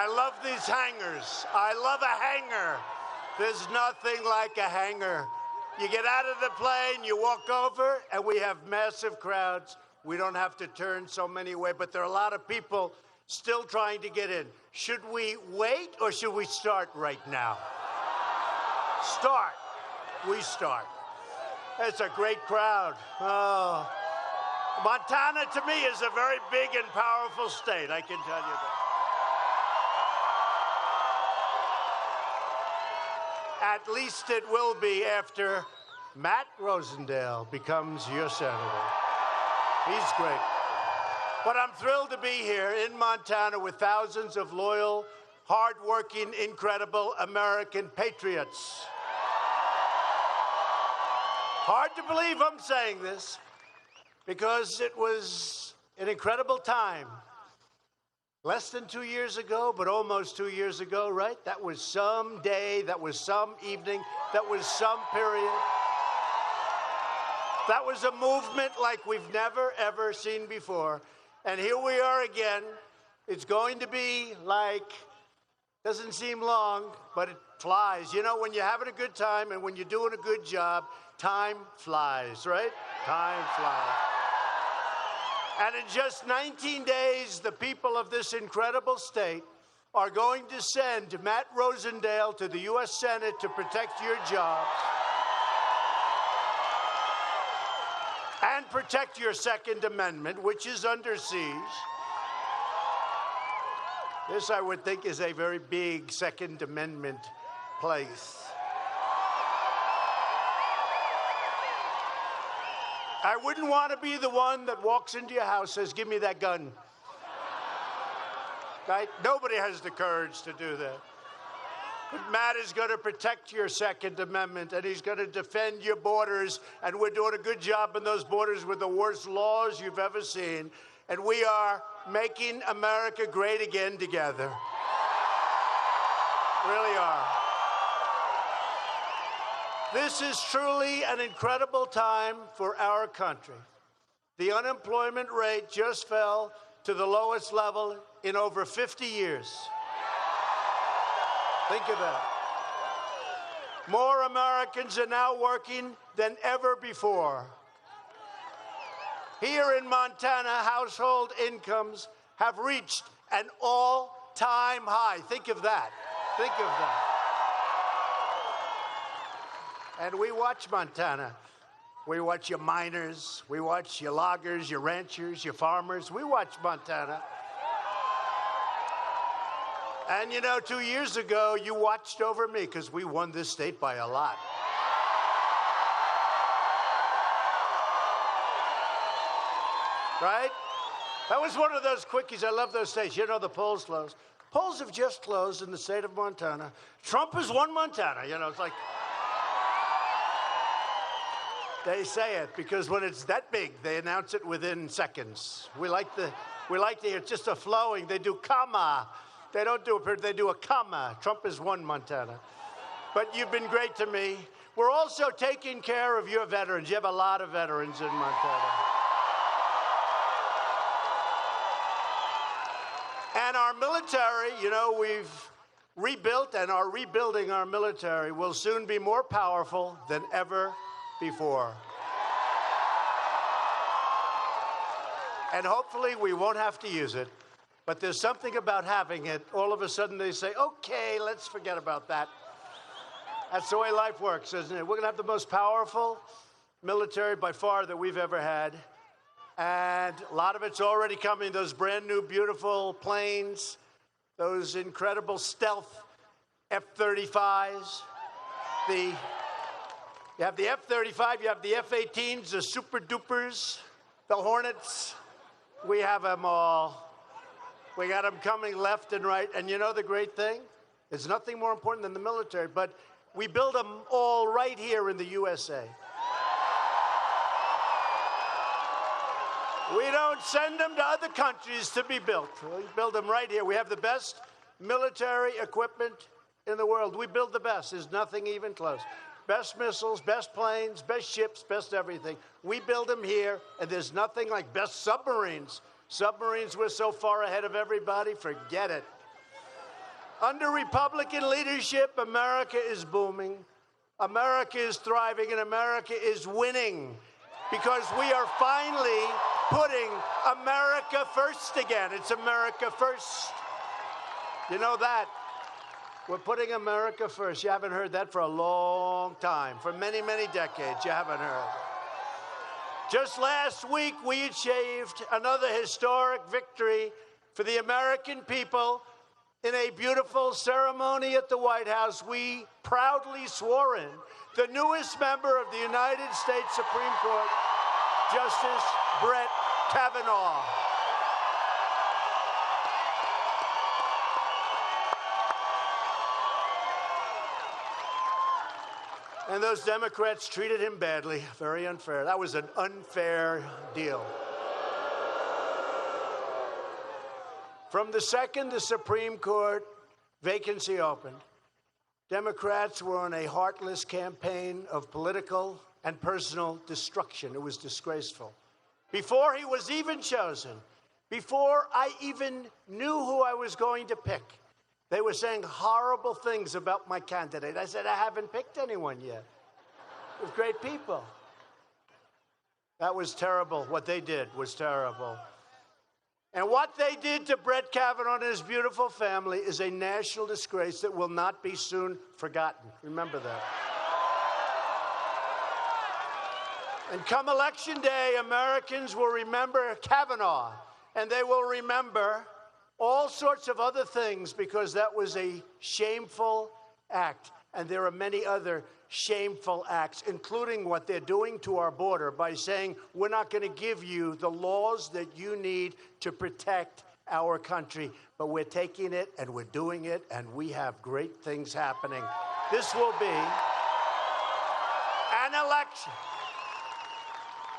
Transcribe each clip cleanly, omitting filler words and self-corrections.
I love these hangers. I love a hanger. There's nothing like a hanger. You get out of the plane, you walk over, and we have massive crowds. We don't have to turn so many away, but there are a lot of people still trying to get in. Should we wait or should we start right now? Start. We start. It's a great crowd. Oh. Montana, to me, is a very big and powerful state, I can tell you that. At least it will be after Matt Rosendale becomes your senator. He's great. But I'm thrilled to be here in Montana with thousands of loyal, hardworking, incredible American patriots. Hard to believe I'm saying this because it was an incredible time. Less than 2 years ago, but almost 2 years ago, right? That was some day, that was some evening, that was some period. That was a movement like we've never, ever seen before. And here we are again. It's going to be like, doesn't seem long, but it flies. You know, when you're having a good time and when you're doing a good job, time flies, right? Time flies. And in just 19 days, the people of this incredible state are going to send Matt Rosendale to the U.S. Senate to protect your jobs and protect your Second Amendment, which is under siege. This, I would think, is a very big Second Amendment place. I wouldn't want to be the one that walks into your house and says, give me that gun. Right? Nobody has the courage to do that. But Matt is going to protect your Second Amendment, and he's going to defend your borders, and we're doing a good job in those borders with the worst laws you've ever seen, and we are making America great again together. Really are. This is truly an incredible time for our country. The unemployment rate just fell to the lowest level in over 50 years. Think of that. More Americans are now working than ever before. Here in Montana, household incomes have reached an all-time high. Think of that. Think of that. And we watch Montana. We watch your miners. We watch your loggers, your ranchers, your farmers. We watch Montana. And you know, 2 years ago, you watched over me because we won this state by a lot. Right? That was one of those quickies. I love those states. You know, the polls closed. Polls have just closed in the state of Montana. Trump has won Montana. You know, it's like... They say it because when it's that big, they announce it within seconds. We like to hear just a flowing. They do comma. They don't do a, they do a comma. Trump has won Montana. But you've been great to me. We're also taking care of your veterans. You have a lot of veterans in Montana. And our military, you know, we've rebuilt and are rebuilding our military will soon be more powerful than ever before. And hopefully we won't have to use it, but there's something about having it. All of a sudden they say, okay, let's forget about that. That's the way life works, isn't it? We're going to have the most powerful military by far that we've ever had. And a lot of it's already coming, those brand new, beautiful planes, those incredible stealth F-35s, you have the F-35, you have the F-18s, the Super Dupers, the Hornets. We have them all. We got them coming left and right. And you know the great thing? There's nothing more important than the military, but we build them all right here in the USA. We don't send them to other countries to be built. We build them right here. We have the best military equipment in the world. We build the best. There's nothing even close. Best missiles, best planes, best ships, best everything. We build them here, and there's nothing like best submarines. Submarines, we're so far ahead of everybody, forget it. Under Republican leadership, America is booming. America is thriving, and America is winning because we are finally putting America first again. It's America first. You know that? We're putting America first. You haven't heard that for a long time. For many, many decades, you haven't heard. Just last week, we achieved another historic victory for the American people. In a beautiful ceremony at the White House, we proudly swore in the newest member of the United States Supreme Court, Justice Brett Kavanaugh. And those Democrats treated him badly, very unfair. That was an unfair deal. From the second the Supreme Court vacancy opened, Democrats were on a heartless campaign of political and personal destruction. It was disgraceful. Before he was even chosen, before I even knew who I was going to pick, they were saying horrible things about my candidate. I said, I haven't picked anyone yet. With great people. That was terrible. What they did was terrible. And what they did to Brett Kavanaugh and his beautiful family is a national disgrace that will not be soon forgotten. Remember that. And come Election Day, Americans will remember Kavanaugh, and they will remember all sorts of other things because that was a shameful act. And there are many other shameful acts, including what they're doing to our border by saying, we're not going to give you the laws that you need to protect our country. But we're taking it and we're doing it, and we have great things happening. This will be an election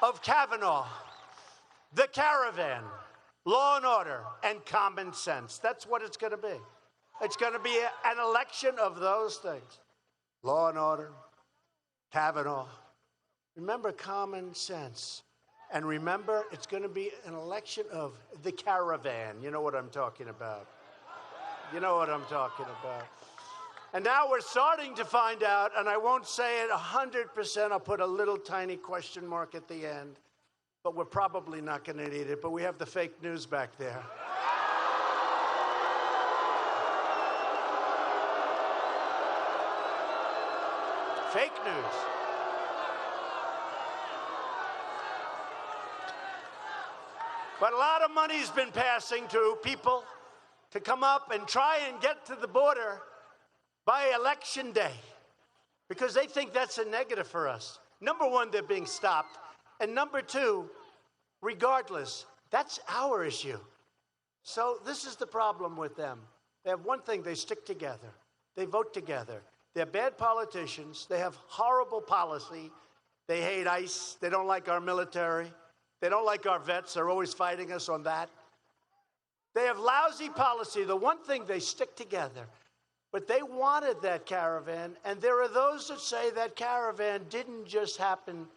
of Kavanaugh, the caravan, law and order, and common sense. That's what it's going to be. It's going to be an election of those things. Law and order, Kavanaugh. Remember common sense. And remember, it's going to be an election of the caravan. You know what I'm talking about. You know what I'm talking about. And now we're starting to find out, and I won't say it 100%. I'll put a little tiny question mark at the end. But we're probably not going to need it. But we have the fake news back there. Fake news. But a lot of money's been passing to people to come up and try and get to the border by Election Day because they think that's a negative for us. Number one, they're being stopped. And number two, regardless, that's our issue. So this is the problem with them. They have one thing, they stick together. They vote together. They're bad politicians. They have horrible policy. They hate ICE. They don't like our military. They don't like our vets. They're always fighting us on that. They have lousy policy. The one thing, they stick together. But they wanted that caravan, and there are those that say that caravan didn't just happen.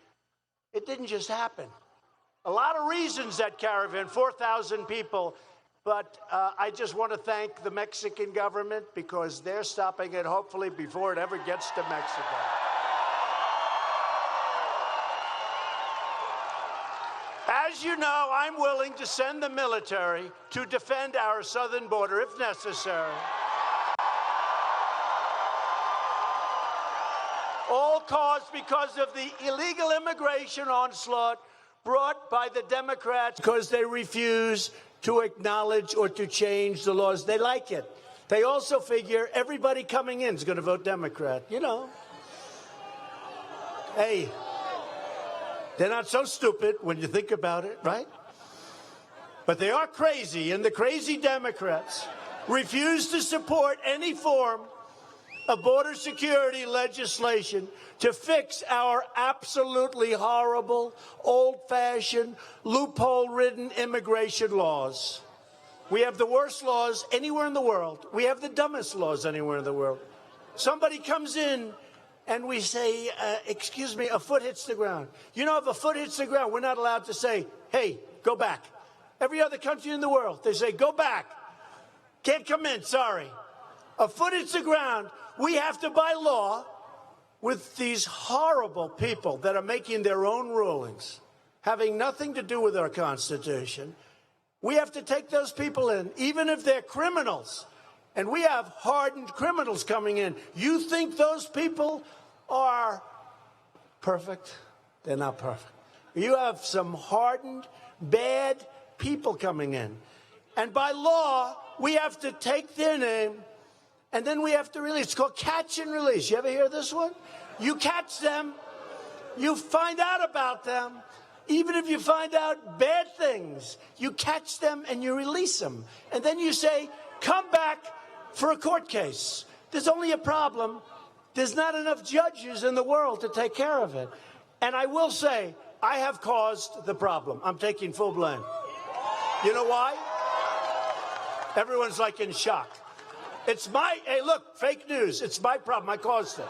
It didn't just happen. A lot of reasons that caravan, 4,000 people. But I just want to thank the Mexican government because they're stopping it, hopefully, before it ever gets to Mexico. As you know, I'm willing to send the military to defend our southern border if necessary. All caused because of the illegal immigration onslaught brought by the Democrats because they refuse to acknowledge or to change the laws. They like it. They also figure everybody coming in is going to vote Democrat. You know. Hey, they're not so stupid when you think about it, right? But they are crazy, and the crazy Democrats refuse to support any form of border security legislation to fix our absolutely horrible, old-fashioned, loophole-ridden immigration laws. We have the worst laws anywhere in the world. We have the dumbest laws anywhere in the world. Somebody comes in and we say, excuse me, a foot hits the ground. You know, if a foot hits the ground, we're not allowed to say, hey, go back. Every other country in the world, they say, go back. Can't come in, sorry. a foot hits the ground, we have to, by law, with these horrible people that are making their own rulings, having nothing to do with our Constitution, we have to take those people in, even if they're criminals. And we have hardened criminals coming in. You think those people are perfect? They're not perfect. You have some hardened, bad people coming in. And by law, we have to take their name, and then we have to release. It's called catch and release. You ever hear this one? You catch them, you find out about them. Even if you find out bad things, you catch them and you release them. And then you say, come back for a court case. There's only a problem. There's not enough judges in the world to take care of it. And I will say, I have caused the problem. I'm taking full blame. You know why? Everyone's like in shock. It's my, hey, look, fake news. It's my problem. I caused it.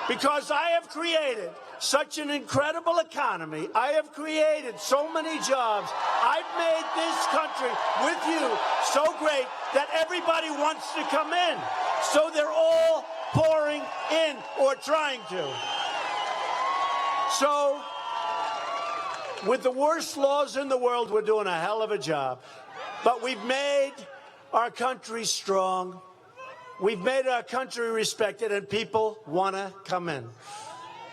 Because I have created such an incredible economy. I have created so many jobs. I've made this country with you so great that everybody wants to come in. So they're all pouring in or trying to. So with the worst laws in the world, we're doing a hell of a job. But we've made our country strong. We've made our country respected, and people want to come in.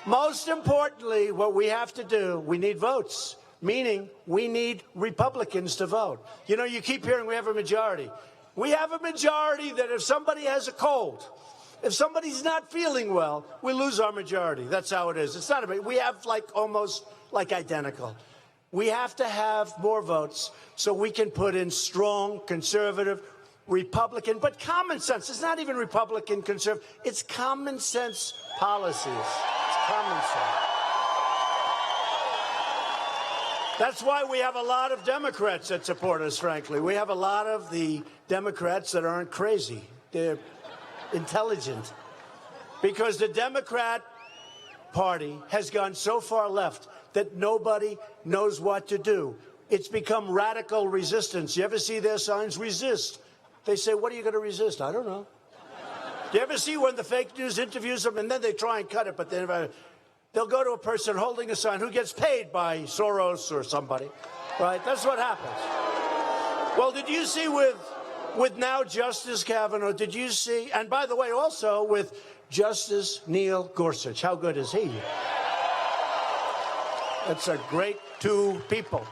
Most importantly, what we have to do, we need votes, meaning we need Republicans to vote. You know, you keep hearing we have a majority. We have a majority that if somebody has a cold, if somebody's not feeling well, we lose our majority. That's how it is. It's not a, we have like almost like identical. We have to have more votes so we can put in strong, conservative, Republican, but common sense. It's not even Republican, conservative. It's common sense policies. It's common sense. That's why we have a lot of Democrats that support us, frankly. We have a lot of the Democrats that aren't crazy. They're intelligent. Because the Democrat Party has gone so far left that nobody knows what to do. It's become radical resistance. You ever see their signs? Resist. They say, what are you going to resist? I don't know. Do you ever see when the fake news interviews them and then they try and cut it, but they'll go to a person holding a sign who gets paid by Soros or somebody, right? That's what happens. Well, did you see with now Justice Kavanaugh, did you see, and by the way, also with Justice Neil Gorsuch, how good is he? That's a great two people.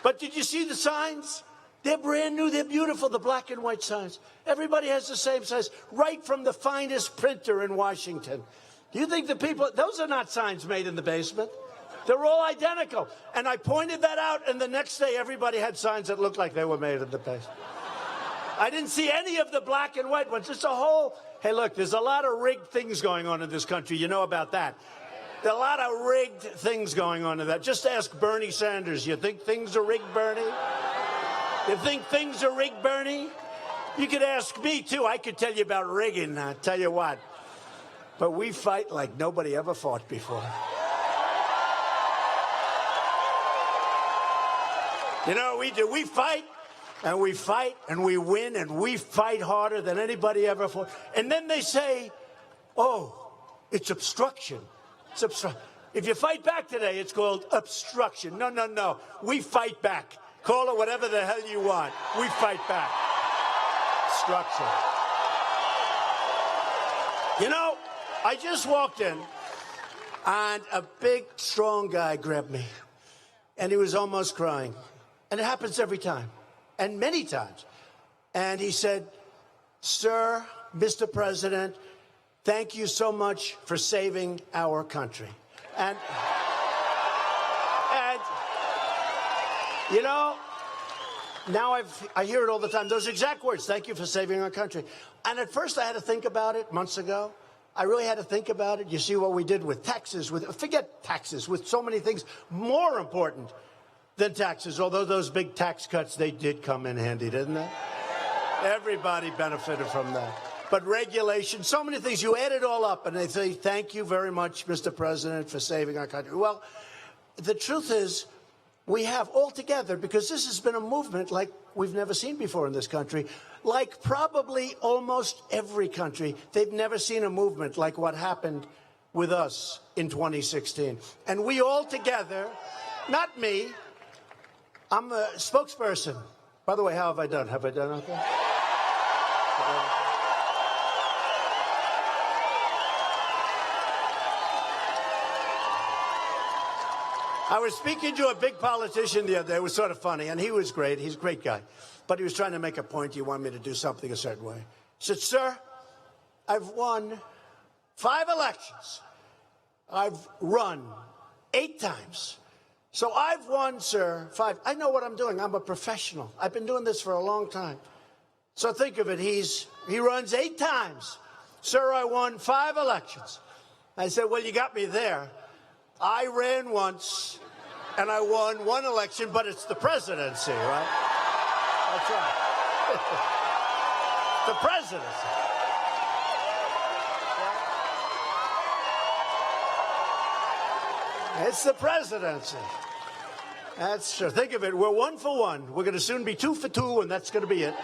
But did you see the signs? They're brand new, they're beautiful, the black and white signs. Everybody has the same size, right from the finest printer in Washington. Do you think the people, those are not signs made in the basement. They're all identical. And I pointed that out, and the next day everybody had signs that looked like they were made in the basement. I didn't see any of the black and white ones. It's a whole, hey, look, there's a lot of rigged things going on in this country. You know about that. There are a lot of rigged things going on in that. Just ask Bernie Sanders. You think things are rigged, Bernie? You think things are rigged, Bernie? You could ask me, too. I could tell you about rigging, I'll tell you what. But we fight like nobody ever fought before. You know what we do? We fight, and we fight, and we win, and we fight harder than anybody ever fought. And then they say, oh, it's obstruction. It's obstruction. If you fight back today, it's called obstruction. No, no, no. We fight back. Call it whatever the hell you want. We fight back. Obstruction. You know, I just walked in, and a big, strong guy grabbed me, and he was almost crying. And it happens every time, and many times. And he said, Sir, Mr. President, thank you so much for saving our country. And you know, now I hear it all the time. Those exact words, thank you for saving our country. And at first I had to think about it months ago. I really had to think about it. You see what we did with taxes, forget taxes, with so many things more important than taxes, although those big tax cuts, they did come in handy, didn't they? Everybody benefited from that. But regulation, so many things, you add it all up and they say, thank you very much, Mr. President, for saving our country. Well, the truth is, we have all together, because this has been a movement like we've never seen before in this country. like probably almost every country, they've never seen a movement like what happened with us in 2016. And we all together, not me, I'm a spokesperson. By the way, how have I done? Have I done okay? I was speaking to a big politician the other day. It was sort of funny, and he was great. He's a great guy. But he was trying to make a point. He wanted me to do something a certain way. He said, sir, I've won 5 elections. I've run 8 times. So I've won, sir, 5. I know what I'm doing. I'm a professional. I've been doing this for a long time. So think of it. He runs 8 times. Sir, I won 5 elections. I said, well, you got me there. I ran once, and I won 1 election, but it's the presidency, right? That's right. The presidency. It's the presidency. That's true. Think of it. We're 1 for 1. We're going to soon be 2 for 2, and that's going to be it.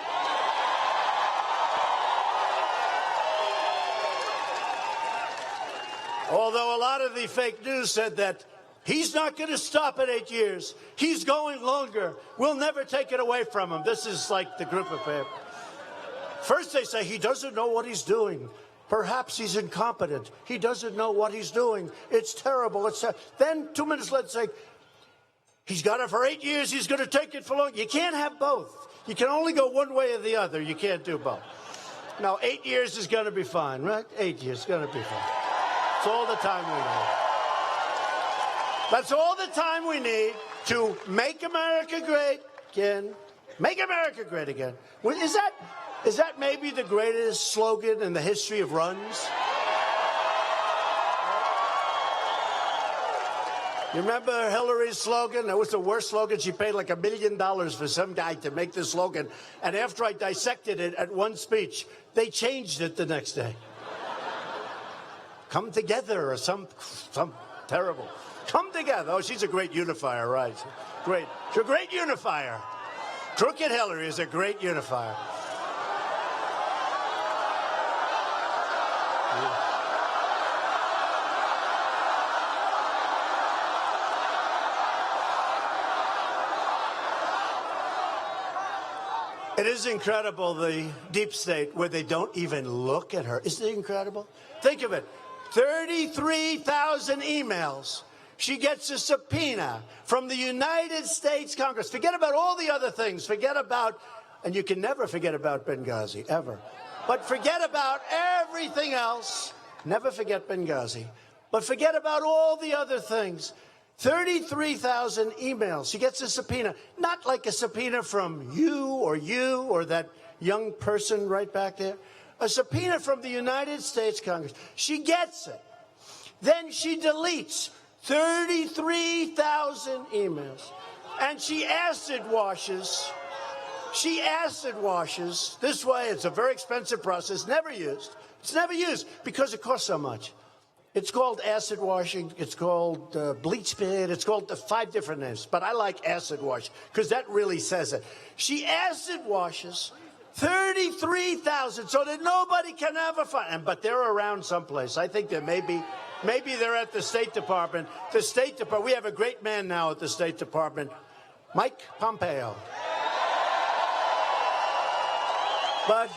Although a lot of the fake news said that he's not going to stop at 8 years. He's going longer. We'll never take it away from him. This is like the group of people. First they say he doesn't know what he's doing. Perhaps he's incompetent. He doesn't know what he's doing. It's terrible. Then 2 minutes later say, he's got it for 8 years. He's going to take it for long. You can't have both. You can only go one way or the other. You can't do both. Now, 8 years is going to be fine, right? 8 years is going to be fine. That's all the time we need. That's all the time we need to make America great again. Make America great again. Is that maybe the greatest slogan in the history of runs? You remember Hillary's slogan? That was the worst slogan. She paid like $1 million for some guy to make this slogan. And after I dissected it at one speech, they changed it the next day. Come together or some terrible. Come together. Oh, she's a great unifier, right? Great. She's a great unifier. Crooked Hillary is a great unifier. It is incredible, the deep state, where they don't even look at her. Isn't it incredible? Think of it. 33,000 emails. She gets a subpoena from the United States Congress. Forget about all the other things. Forget about, and you can never forget about Benghazi, ever. But forget about everything else. Never forget Benghazi. But forget about all the other things. 33,000 emails. She gets a subpoena. Not like a subpoena from you or that young person right back there. A subpoena from the United States Congress. She gets it. Then she deletes 33,000 emails. And she acid washes. She acid washes. This way, it's a very expensive process, never used. It's never used because it costs so much. It's called acid washing. It's called bleach pit. It's called 5 different names. But I like acid wash because that really says it. She acid washes 33,000 so that nobody can ever find them. But they're around someplace. I think that maybe they're at the State Department. The State Department. We have a great man now at the State Department, Mike Pompeo. But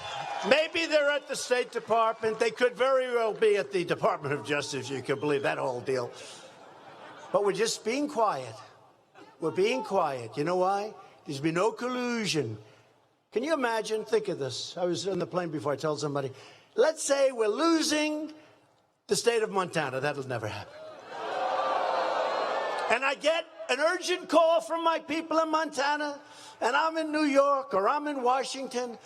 maybe they're at the State Department. They could very well be at the Department of Justice. You can believe that whole deal. But we're just being quiet. We're being quiet. You know why? There's been no collusion. Can you imagine? Think of this. I was on the plane before. I told somebody, let's say we're losing the state of Montana. That'll never happen. And I get an urgent call from my people in Montana, and I'm in New York or I'm in Washington,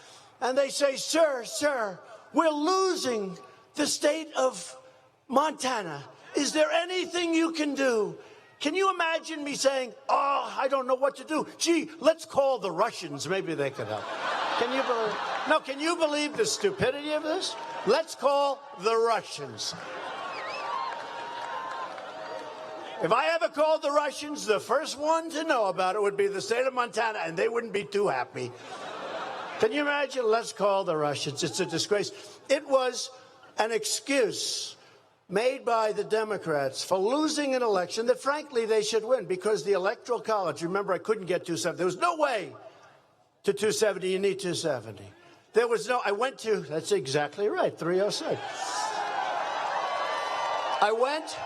and they say, sir, we're losing the state of Montana. Is there anything you can do? Can you imagine me saying, oh, I don't know what to do. Gee, let's call the Russians. Maybe they could help. Can you believe? No, can you believe the stupidity of this? Let's call the Russians. If I ever called the Russians, the first one to know about it would be the state of Montana, and they wouldn't be too happy. Can you imagine? Let's call the Russians. It's a disgrace. It was an excuse made by the Democrats for losing an election that, frankly, they should win because the Electoral College, remember, I couldn't get 270. There was no way to 270. You need 270. There was no, I went to, that's exactly right, 306. I went,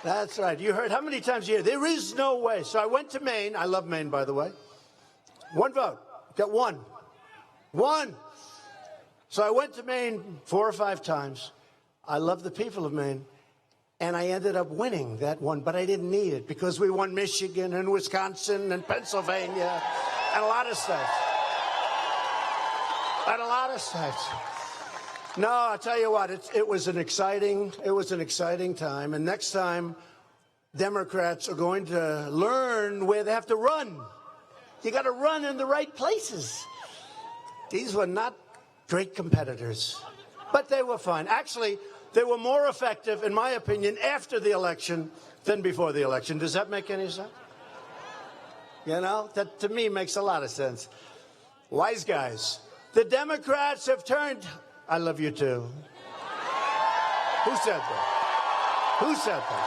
that's right. You heard how many times a year? There is no way. So I went to Maine. I love Maine, by the way. One vote. Got one. One. So I went to Maine 4 or 5 times. I love the people of Maine. And I ended up winning that one, but I didn't need it because we won Michigan and Wisconsin and Pennsylvania and a lot of states. And a lot of states. No, I'll tell you what, it was an exciting time. And next time, Democrats are going to learn where they have to run. You got to run in the right places. These were not great competitors, but they were fine. Actually, they were more effective, in my opinion, after the election than before the election. Does that make any sense? You know, that to me makes a lot of sense. Wise guys. The Democrats have turned... I love you too. Who said that? Who said that?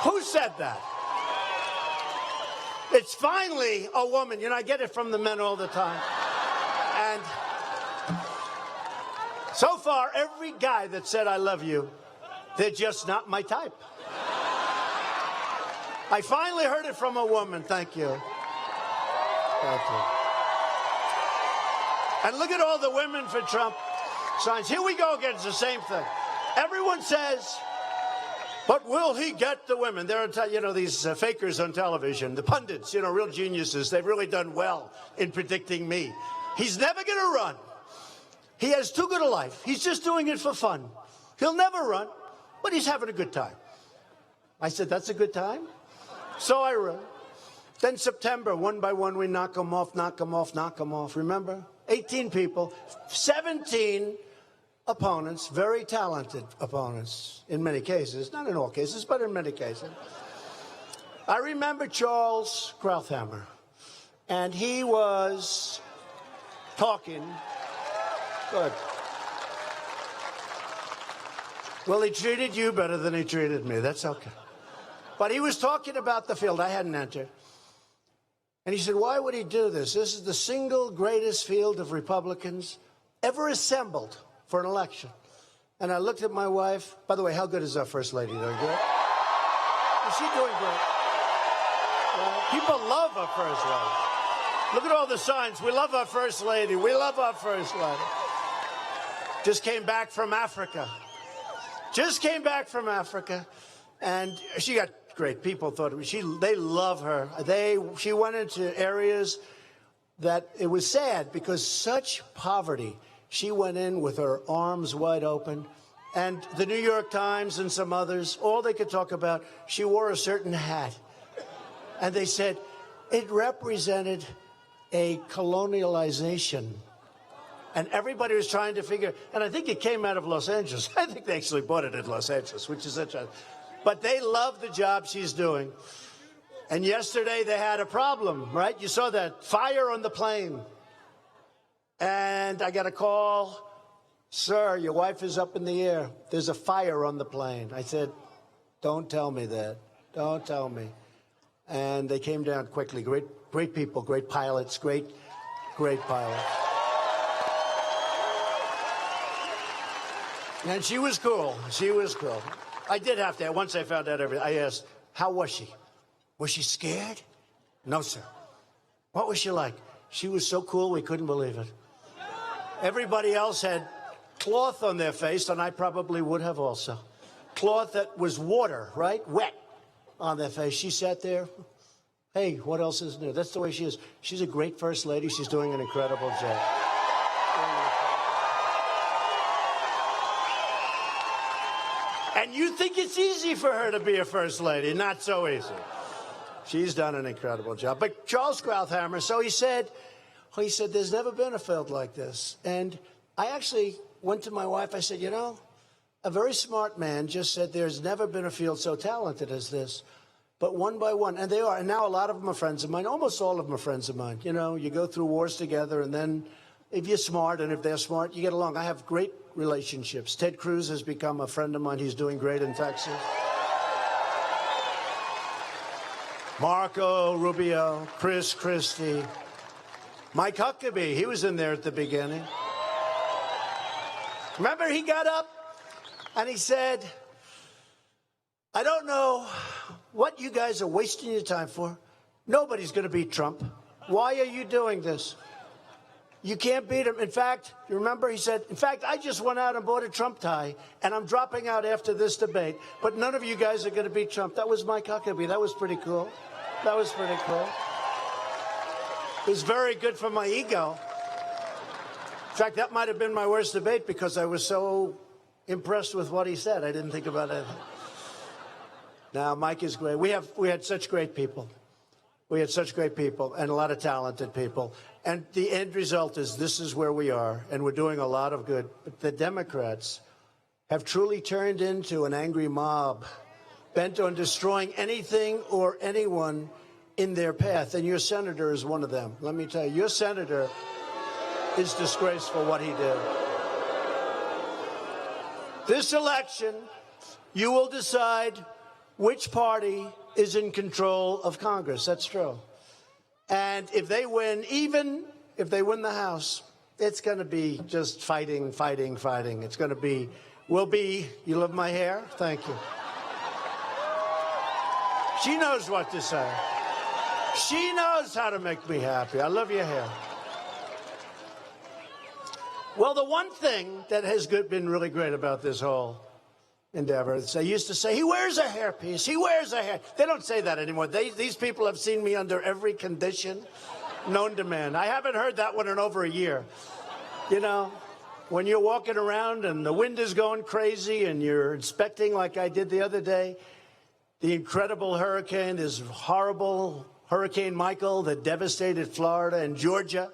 Who said that? It's finally a woman. You know, I get it from the men all the time. And so far, every guy that said I love you, they're just not my type. I finally heard it from a woman. Thank you. Thank you. And look at all the women for Trump signs. Here we go again. It's the same thing. Everyone says, but will he get the women? There are, you know, these fakers on television, the pundits, you know, real geniuses. They've really done well in predicting me. He's never going to run. He has too good a life. He's just doing it for fun. He'll never run, but he's having a good time. I said, that's a good time? So I run. Then September, one by one, we knock them off, knock them off, knock them off. Remember? 18 people, 17 opponents, very talented opponents in many cases. Not in all cases, but in many cases. I remember Charles Krauthammer, and he was talking. Good. Well, he treated you better than he treated me. That's okay. But he was talking about the field. I hadn't entered. And he said, why would he do this? This is the single greatest field of Republicans ever assembled for an election. And I looked at my wife. By the way, how good is our First Lady? Doing good? Is she doing great? People love our First Lady. Look at all the signs. We love our First Lady. We love our First Lady. Just came back from Africa. Just came back from Africa. And she got great. People thought they love her. She went into areas that it was sad because such poverty. She went in with her arms wide open. And the New York Times and some others, all they could talk about, she wore a certain hat. And they said it represented a colonialization. And everybody was trying to figure, and I think it came out of Los Angeles. I think they actually bought it in Los Angeles, which is such a... But they love the job she's doing. And yesterday they had a problem, right? You saw that fire on the plane. And I got a call, sir, your wife is up in the air. There's a fire on the plane. I said, don't tell me that. Don't tell me. And they came down quickly. Great people, great pilots, great pilots. And she was cool. She was cool. I did have to, once I found out everything, I asked, how was she? Was she scared? No, sir. What was she like? She was so cool, we couldn't believe it. Everybody else had cloth on their face, and I probably would have also. Cloth that was water, right? Wet on their face. She sat there. Hey, what else is new? That's the way she is. She's a great First Lady. She's doing an incredible job. And you think it's easy for her to be a First Lady. Not so easy. She's done an incredible job. But Charles Krauthammer, so he said, there's never been a field like this. And I actually went to my wife. I said, you know, a very smart man just said there's never been a field so talented as this. but one by one, and they are. And now a lot of them are friends of mine. Almost all of them are friends of mine. You know, you go through wars together, and then if you're smart and if they're smart, you get along. I have great relationships. Ted Cruz has become a friend of mine. He's doing great in Texas. Marco Rubio, Chris Christie, Mike Huckabee, he was in there at the beginning. Remember, he got up and he said, I don't know what you guys are wasting your time for. Nobody's going to beat Trump. Why are you doing this? You can't beat him. In fact, you remember he said, in fact, I just went out and bought a Trump tie, and I'm dropping out after this debate, but none of you guys are going to beat Trump. That was Mike Huckabee. That was pretty cool. That was pretty cool. It was very good for my ego. In fact, that might have been my worst debate because I was so impressed with what he said. I didn't think about it. Now, Mike is great. We had such great people. We had such great people and a lot of talented people. And the end result is this is where we are, and we're doing a lot of good. But the Democrats have truly turned into an angry mob, bent on destroying anything or anyone in their path. And your senator is one of them. Let me tell you, your senator is disgraceful what he did. This election, you will decide which party is in control of Congress. That's true. And if they win, even if they win the House, it's going to be just fighting, fighting, fighting. It's going to be, you love my hair? Thank you. She knows what to say. She knows how to make me happy. I love your hair. Well, the one thing that has been really great about this whole endeavor. They used to say, he wears a hairpiece, he wears a hair. They don't say that anymore. These people have seen me under every condition known to man. I haven't heard that one in over a year. You know, when you're walking around and the wind is going crazy and you're inspecting like I did the other day, the incredible hurricane, this horrible Hurricane Michael that devastated Florida and Georgia,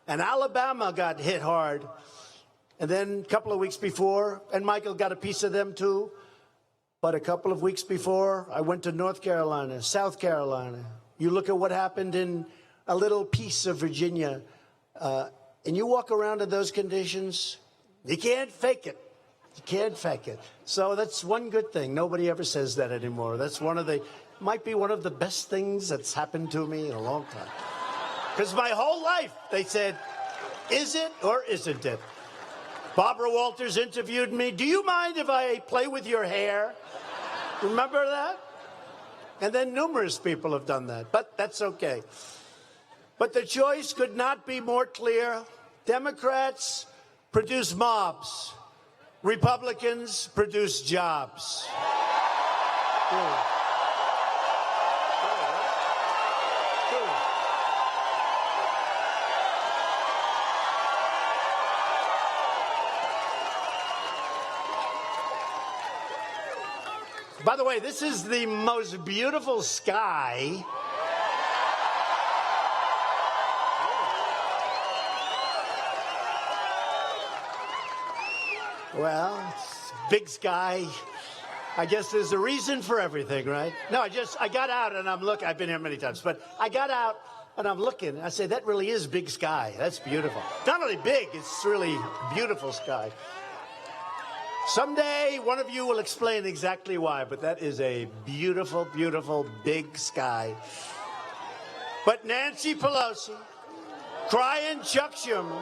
and Alabama got hit hard. And then a couple of weeks before, and Michael got a piece of them too, but a couple of weeks before, I went to North Carolina, South Carolina. You look at what happened in a little piece of Virginia, and you walk around in those conditions, you can't fake it. You can't fake it. So that's one good thing. Nobody ever says that anymore. That's might be one of the best things that's happened to me in a long time. Because my whole life, they said, is it or isn't it? Barbara Walters interviewed me. Do you mind if I play with your hair? Remember that? And then numerous people have done that, but that's okay. But the choice could not be more clear. Democrats produce mobs. Republicans produce jobs. By the way, this is the most beautiful sky. Well, it's big sky. I guess there's a reason for everything, right? No, I got out and I'm looking. I've been here many times, but I got out and I'm looking. I say, that really is big sky. That's beautiful. Not only big, it's really beautiful sky. Someday, one of you will explain exactly why, but that is a beautiful, beautiful big sky. But Nancy Pelosi, crying Chuck Schumer,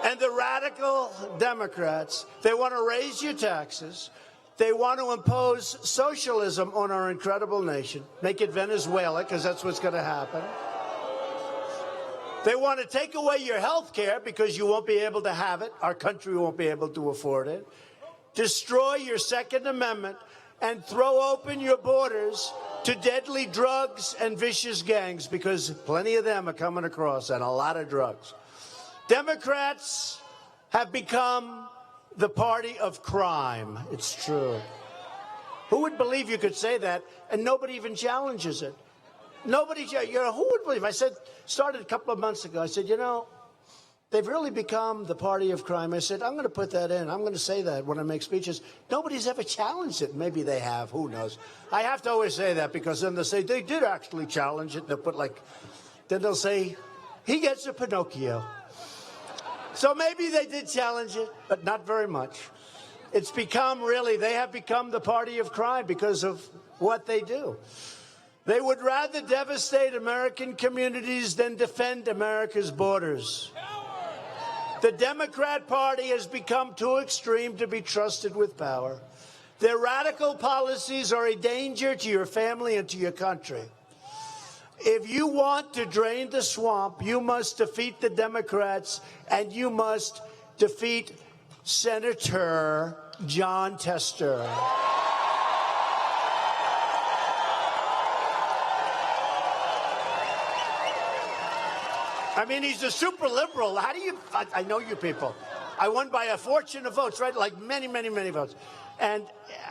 and the radical Democrats, they want to raise your taxes. They want to impose socialism on our incredible nation, make it Venezuela, because that's what's going to happen. They want to take away your health care because you won't be able to have it. Our country won't be able to afford it. Destroy your Second Amendment and throw open your borders to deadly drugs and vicious gangs, because plenty of them are coming across, and a lot of drugs. Democrats have become the party of crime. It's true. Who would believe you could say that and nobody even challenges it? Nobody, who would believe? I started a couple of months ago, I said, they've really become the party of crime. I said, I'm going to put that in. I'm going to say that when I make speeches. Nobody's ever challenged it. Maybe they have. Who knows? I have to always say that because then they'll say, they did actually challenge it. They'll put then they'll say, he gets a Pinocchio. So maybe they did challenge it, but not very much. It's become they have become the party of crime because of what they do. They would rather devastate American communities than defend America's borders. The Democrat Party has become too extreme to be trusted with power. Their radical policies are a danger to your family and to your country. If you want to drain the swamp, you must defeat the Democrats, and you must defeat Senator Jon Tester. I mean, he's a super liberal. How do you, I know you people. I won by a fortune of votes, right? Like many, many, many votes. And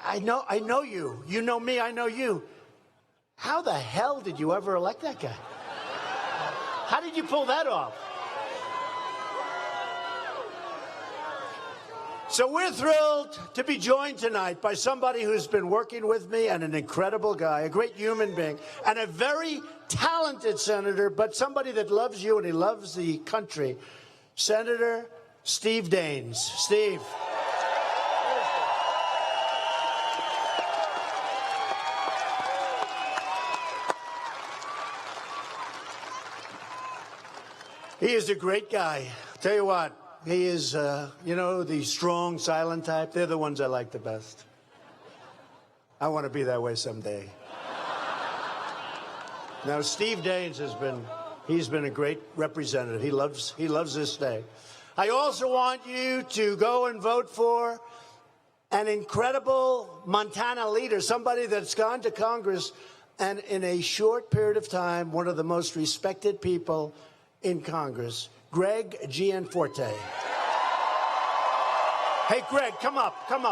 I know you. You know me, I know you. How the hell did you ever elect that guy? How did you pull that off? So we're thrilled to be joined tonight by somebody who's been working with me and an incredible guy, a great human being, and a very talented senator, but somebody that loves you and he loves the country, Senator Steve Daines. Steve. He is a great guy. Tell you what. He is, the strong, silent type. They're the ones I like the best. I want to be that way someday. Now, Steve Daines he's been a great representative. He loves this state. I also want you to go and vote for an incredible Montana leader, somebody that's gone to Congress and in a short period of time, one of the most respected people in Congress, Greg Gianforte. Hey, Greg, come up, Greg.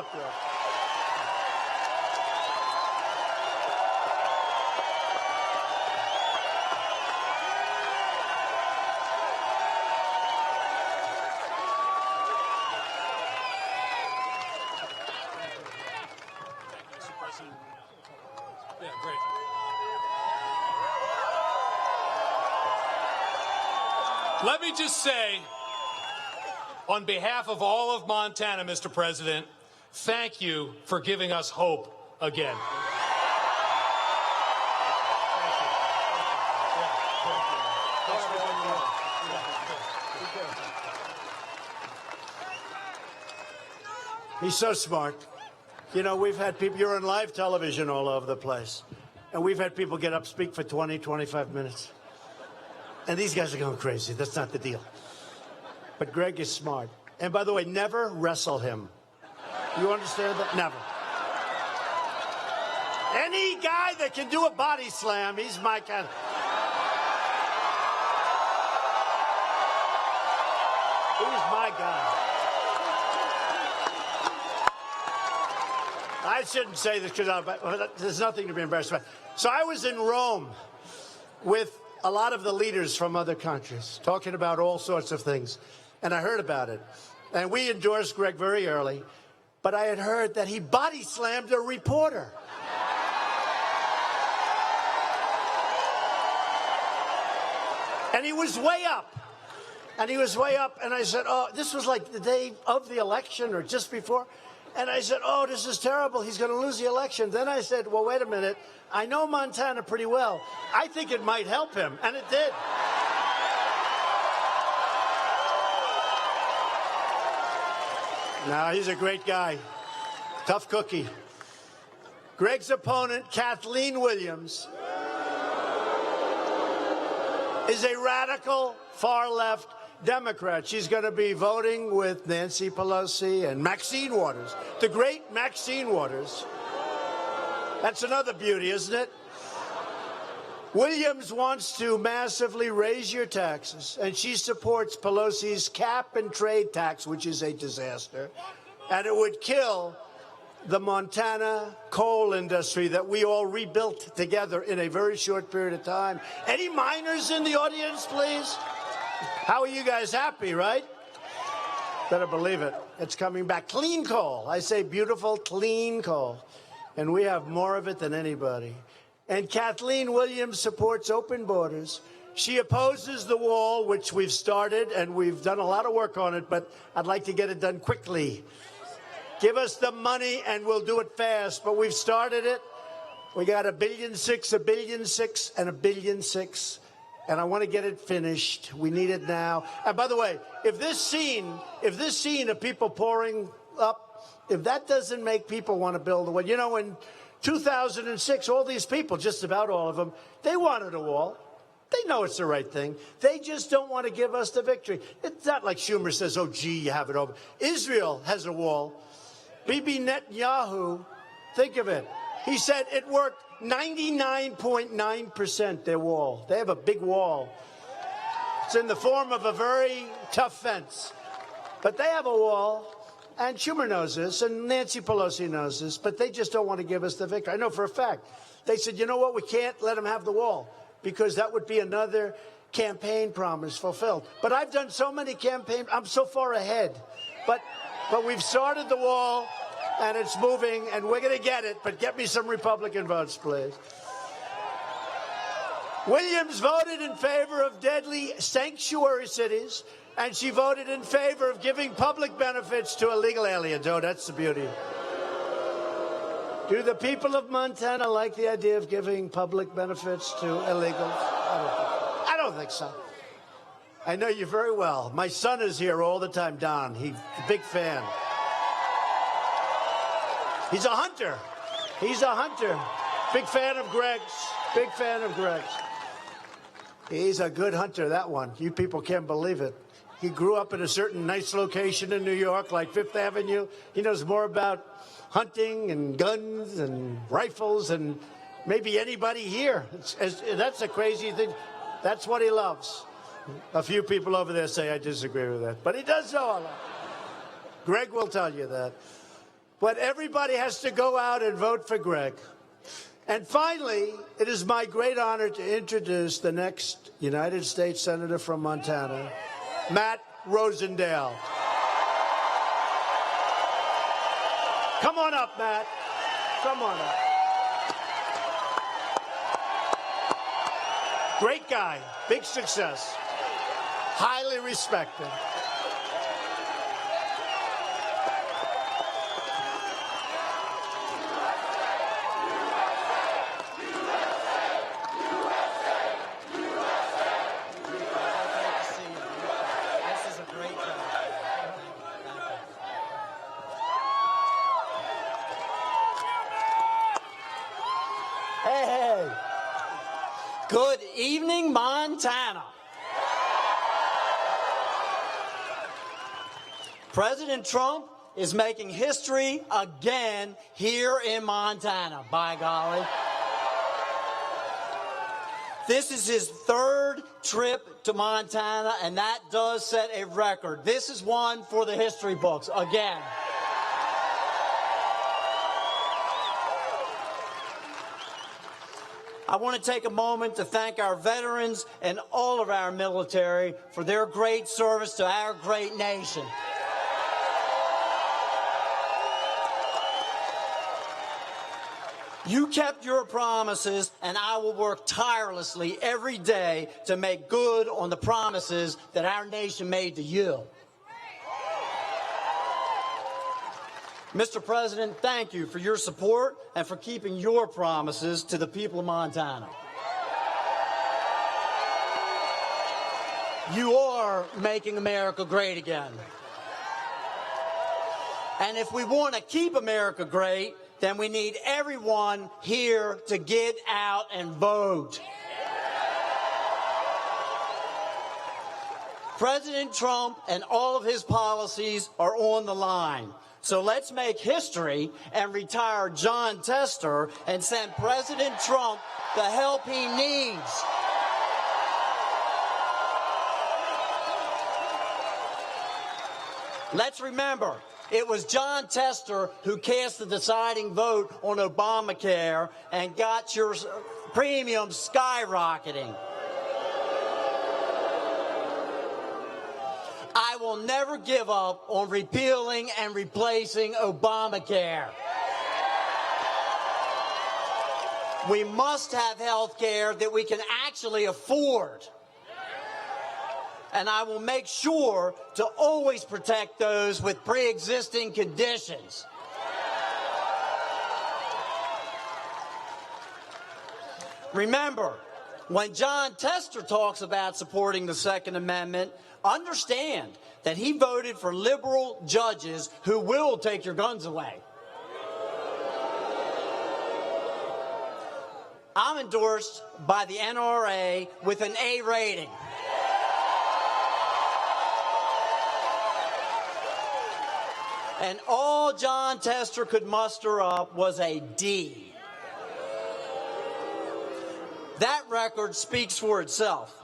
Yeah, great. Let me just say, on behalf of all of Montana, Mr. President, thank you for giving us hope again. He's so smart. You know, we've had people, you're on live television all over the place, and we've had people get up, speak for 20, 25 minutes. And these guys are going crazy. That's not the deal. But Greg is smart. And by the way, never wrestle him. You understand that? Never. Any guy that can do a body slam, he's my kind of... He's my guy. I shouldn't say this because there's nothing to be embarrassed about. So I was in Rome with a lot of the leaders from other countries talking about all sorts of things. And I heard about it. And we endorsed Greg very early. But I had heard that he body slammed a reporter. And he was way up. And I said, oh, this was like the day of the election or just before. And I said, oh, this is terrible. He's going to lose the election. Then I said, well, wait a minute. I know Montana pretty well. I think it might help him. And it did. No, he's a great guy. Tough cookie. Greg's opponent, Kathleen Williams, is a radical, far-left Democrat. She's going to be voting with Nancy Pelosi and Maxine Waters, the great Maxine Waters. That's another beauty, isn't it? Williams wants to massively raise your taxes, and she supports Pelosi's cap-and-trade tax, which is a disaster, and it would kill the Montana coal industry that we all rebuilt together in a very short period of time. Any miners in the audience, please? How are you guys happy, right? Better believe it. It's coming back. Clean coal. I say beautiful, clean coal. And we have more of it than anybody. And Kathleen Williams supports open borders. She opposes the wall, which we've started, and we've done a lot of work on it, but I'd like to get it done quickly. Give us the money, and we'll do it fast. But we've started it. We got $1.6 billion, $1.6 billion, and $1.6 billion. And I want to get it finished. We need it now. And by the way, if this scene of people pouring up, if that doesn't make people want to build a wall, you know, in 2006, all these people, just about all of them, they wanted a wall. They know it's the right thing. They just don't want to give us the victory. It's not like Schumer says, oh, gee, you have it over. Israel has a wall. Bibi Netanyahu, think of it. He said it worked 99.9%, their wall. They have a big wall. It's in the form of a very tough fence. But they have a wall, and Schumer knows this, and Nancy Pelosi knows this, but they just don't want to give us the victory. I know for a fact. They said, you know what, we can't let them have the wall, because that would be another campaign promise fulfilled. But I've done so many campaigns, I'm so far ahead. But we've started the wall, and it's moving, and we're going to get it, but get me some Republican votes, please. Williams voted in favor of deadly sanctuary cities, and she voted in favor of giving public benefits to illegal aliens. Oh, that's the beauty. Do the people of Montana like the idea of giving public benefits to illegals? I don't think so. I know you very well. My son is here all the time, Don. He's a big fan. He's a hunter. He's a hunter. Big fan of Greg's. Big fan of Greg's. He's a good hunter, that one. You people can't believe it. He grew up in a certain nice location in New York, like Fifth Avenue. He knows more about hunting and guns and rifles and maybe anybody here. That's a crazy thing. That's what he loves. A few people over there say I disagree with that, but he does know a lot. Greg will tell you that. But everybody has to go out and vote for Greg. And finally, it is my great honor to introduce the next United States Senator from Montana, Matt Rosendale. Come on up, Matt. Come on up. Great guy, big success, highly respected. Good evening, Montana. President Trump is making history again here in Montana, by golly. This is his third trip to Montana, and that does set a record. This is one for the history books, again. I want to take a moment to thank our veterans and all of our military for their great service to our great nation. You kept your promises, and I will work tirelessly every day to make good on the promises that our nation made to you. Mr. President, thank you for your support and for keeping your promises to the people of Montana. You are making America great again. And if we want to keep America great, then we need everyone here to get out and vote. President Trump and all of his policies are on the line. So let's make history and retire John Tester and send President Trump the help he needs. Let's remember, it was John Tester who cast the deciding vote on Obamacare and got your premiums skyrocketing. will never give up on repealing and replacing Obamacare. We must have health care that we can actually afford. And I will make sure to always protect those with pre-existing conditions. Remember, when John Tester talks about supporting the Second Amendment, understand that he voted for liberal judges who will take your guns away. I'm endorsed by the NRA with an A rating. And all John Tester could muster up was a D. That record speaks for itself.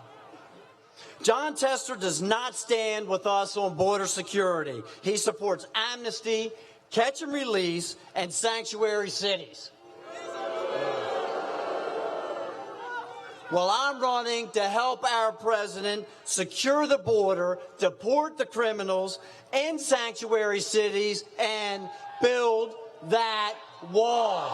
John Tester does not stand with us on border security. He supports amnesty, catch and release, and sanctuary cities. Well, I'm running to help our president secure the border, deport the criminals, end sanctuary cities, and build that wall.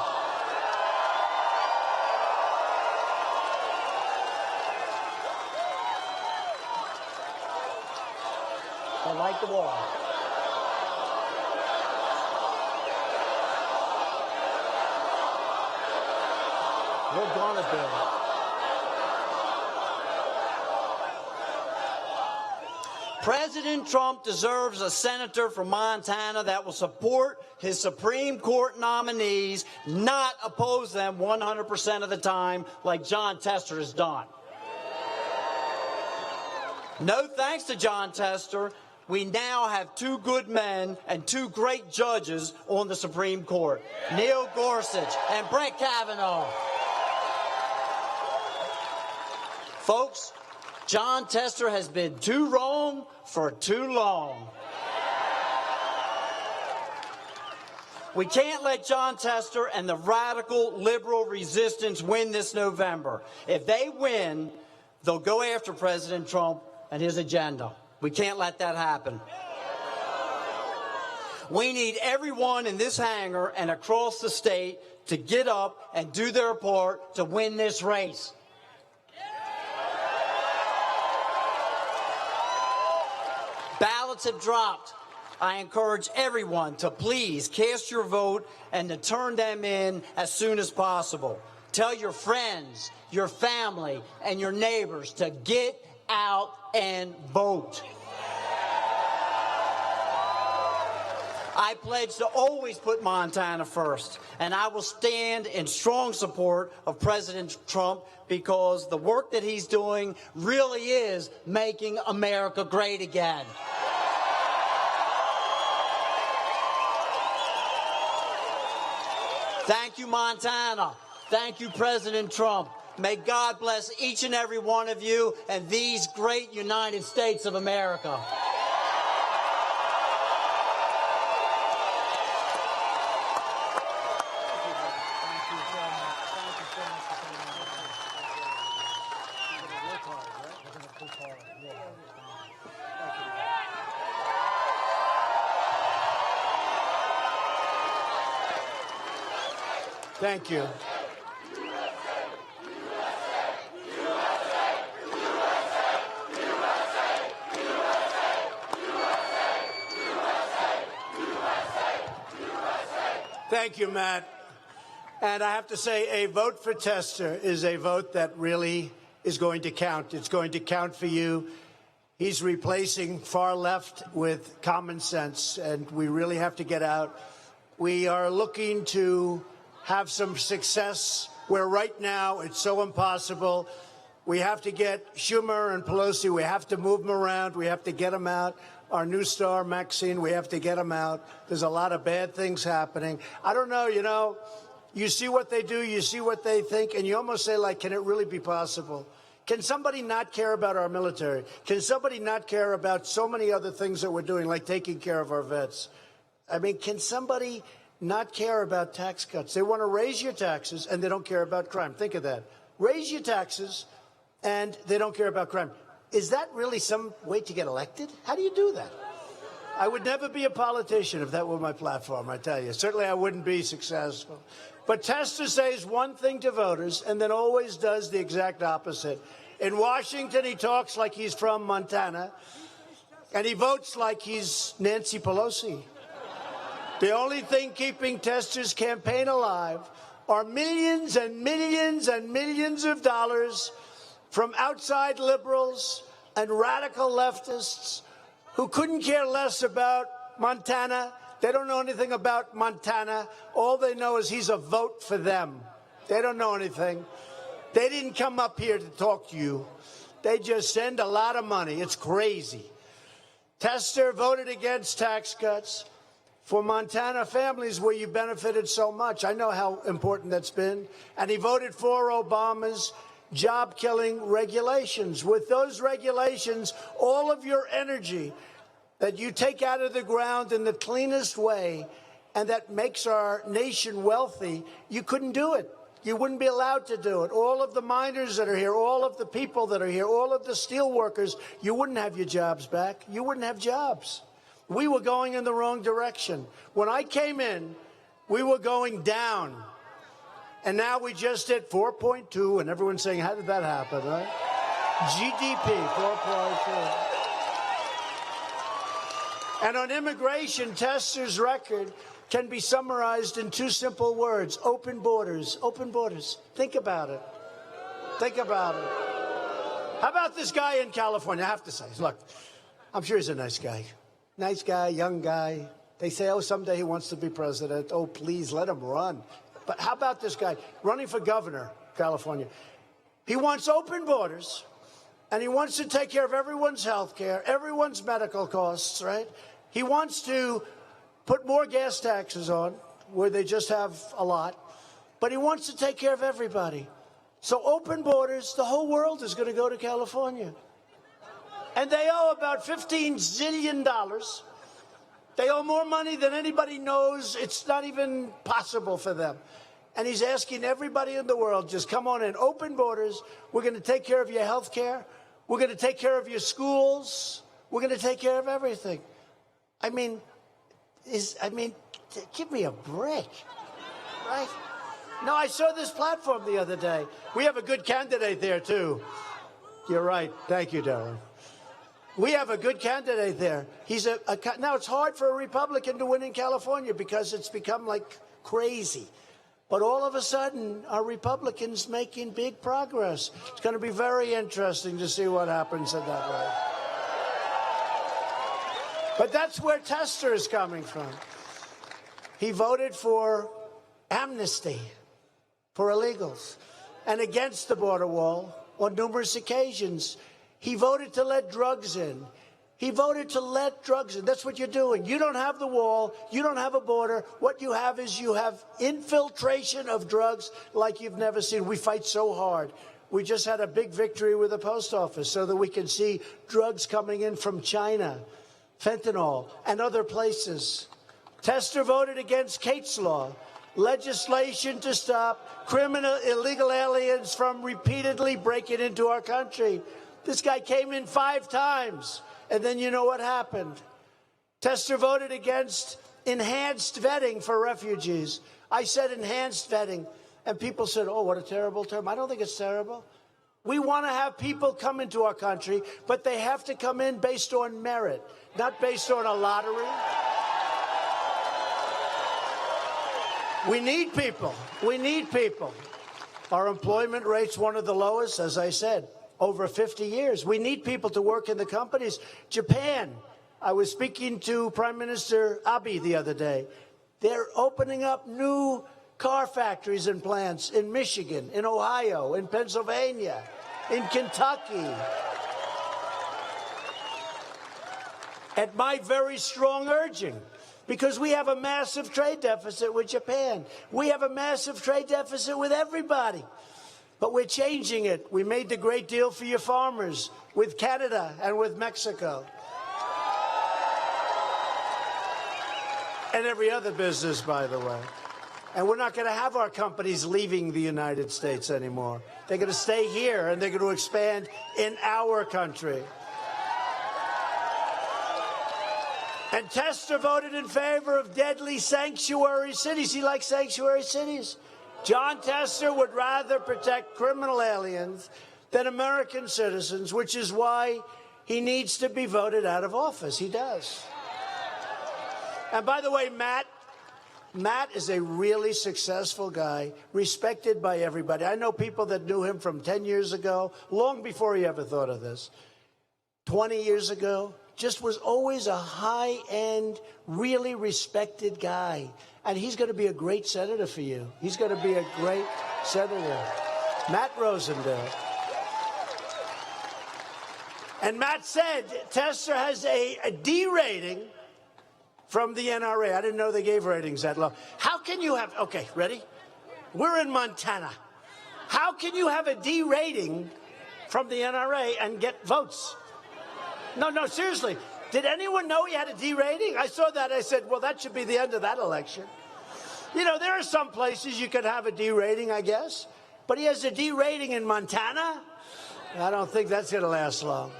I like the wall. We're gonna build it. President Trump deserves a senator from Montana that will support his Supreme Court nominees, not oppose them 100% of the time like John Tester has done. No thanks to John Tester, we now have two good men and two great judges on the Supreme Court, Neil Gorsuch and Brett Kavanaugh. Folks, John Tester has been too wrong for too long. We can't let John Tester and the radical liberal resistance win this November. If they win, they'll go after President Trump and his agenda. We can't let that happen. We need everyone in this hangar and across the state to get up and do their part to win this race. Ballots have dropped. I encourage everyone to please cast your vote and to turn them in as soon as possible. Tell your friends, your family, and your neighbors to get out and vote. I pledge to always put Montana first, and I will stand in strong support of President Trump because the work that he's doing really is making America great again. Thank you, Montana. Thank you, President Trump. May God bless each and every one of you and these great United States of America. Thank you. Thank you, Matt. And I have to say, a vote for Tester is a vote that really is going to count. It's going to count for you. He's replacing far left with common sense, and we really have to get out. We are looking to have some success where right now it's so impossible. We have to get Schumer and Pelosi, we have to move them around, we have to get them out. Our new star, Maxine, we have to get them out. There's a lot of bad things happening. I don't know, you see what they do, you see what they think, and you almost say, like, can it really be possible? Can somebody not care about our military? Can somebody not care about so many other things that we're doing, like taking care of our vets? I mean, can somebody not care about tax cuts? They want to raise your taxes, and they don't care about crime. Think of that. Raise your taxes, and they don't care about crime. is that really some way to get elected? How do you do that? I would never be a politician if that were my platform, I tell you. Certainly I wouldn't be successful. But Tester says one thing to voters and then always does the exact opposite. In Washington, he talks like he's from Montana, and he votes like he's Nancy Pelosi. The only thing keeping Tester's campaign alive are millions and millions and millions of dollars from outside liberals and radical leftists who couldn't care less about Montana. They don't know anything about Montana. All they know is he's a vote for them. They don't know anything. They didn't come up here to talk to you. They just send a lot of money. It's crazy. Tester voted against tax cuts for Montana families where you benefited so much. I know how important that's been. And he voted for Obama's job-killing regulations. With those regulations, all of your energy that you take out of the ground in the cleanest way and that makes our nation wealthy, you couldn't do it. You wouldn't be allowed to do it. All of the miners that are here, all of the people that are here, all of the steel workers, you wouldn't have your jobs back. You wouldn't have jobs. We were going in the wrong direction. When I came in, we were going down. And now we just hit 4.2, and everyone's saying, how did that happen, right? GDP, 4.2. And on immigration, Tester's record can be summarized in two simple words: open borders. Open borders. Think about it. Think about it. How about this guy in California? I have to say, look, I'm sure he's a nice guy. Nice guy, young guy. They say, oh, someday he wants to be president. Oh, please, let him run. But how about this guy running for governor, California? He wants open borders, and he wants to take care of everyone's health care, everyone's medical costs, right? He wants to put more gas taxes on, where they just have a lot, but he wants to take care of everybody. So open borders, the whole world is going to go to California. And they owe about $15 zillion. They owe more money than anybody knows. It's not even possible for them. And he's asking everybody in the world, just come on in, open borders. We're going to take care of your health care. We're going to take care of your schools. We're going to take care of everything. I mean, give me a break, right? No, I saw this platform the other day. We have a good candidate there, too. You're right. Thank you, Darren. We have a good candidate there. He's now, it's hard for a Republican to win in California because it's become like crazy. But all of a sudden, our Republicans making big progress. It's going to be very interesting to see what happens in that way. But that's where Tester is coming from. He voted for amnesty for illegals and against the border wall on numerous occasions. He voted to let drugs in. He voted to let drugs in. That's what you're doing. You don't have the wall. You don't have a border. What you have is you have infiltration of drugs like you've never seen. We fight so hard. We just had a big victory with the post office so that we can see drugs coming in from China, fentanyl, and other places. Tester voted against Kate's Law, legislation to stop criminal illegal aliens from repeatedly breaking into our country. This guy came in 5 times, and then you know what happened. Tester voted against enhanced vetting for refugees. I said enhanced vetting, and people said, oh, what a terrible term. I don't think it's terrible. We want to have people come into our country, but they have to come in based on merit, not based on a lottery. We need people. We need people. Our employment rate's one of the lowest, as I said, over 50 years. We need people to work in the companies. Japan, I was speaking to Prime Minister Abe the other day. They're opening up new car factories and plants in Michigan, in Ohio, in Pennsylvania, in Kentucky. At my very strong urging, because we have a massive trade deficit with Japan. We have a massive trade deficit with everybody. But we're changing it. We made the great deal for your farmers with Canada and with Mexico. And every other business, by the way. And we're not going to have our companies leaving the United States anymore. They're going to stay here, and they're going to expand in our country. And Tester voted in favor of deadly sanctuary cities. He likes sanctuary cities. John Tester would rather protect criminal aliens than American citizens, which is why he needs to be voted out of office. He does. And by the way, Matt is a really successful guy, respected by everybody. I know people that knew him from 10 years ago, long before he ever thought of this. 20 years ago, just was always a high-end, really respected guy. And he's going to be a great senator for you. He's going to be a great senator. Matt Rosendale. And Matt said Tester has a D rating from the NRA. I didn't know they gave ratings that low. How can you have, okay, ready? We're in Montana. How can you have a D rating from the NRA and get votes? No, seriously. Did anyone know he had a D rating? I saw that. I said, well, that should be the end of that election. You know, there are some places you could have a D rating, I guess. But he has a D rating in Montana? I don't think that's going to last long.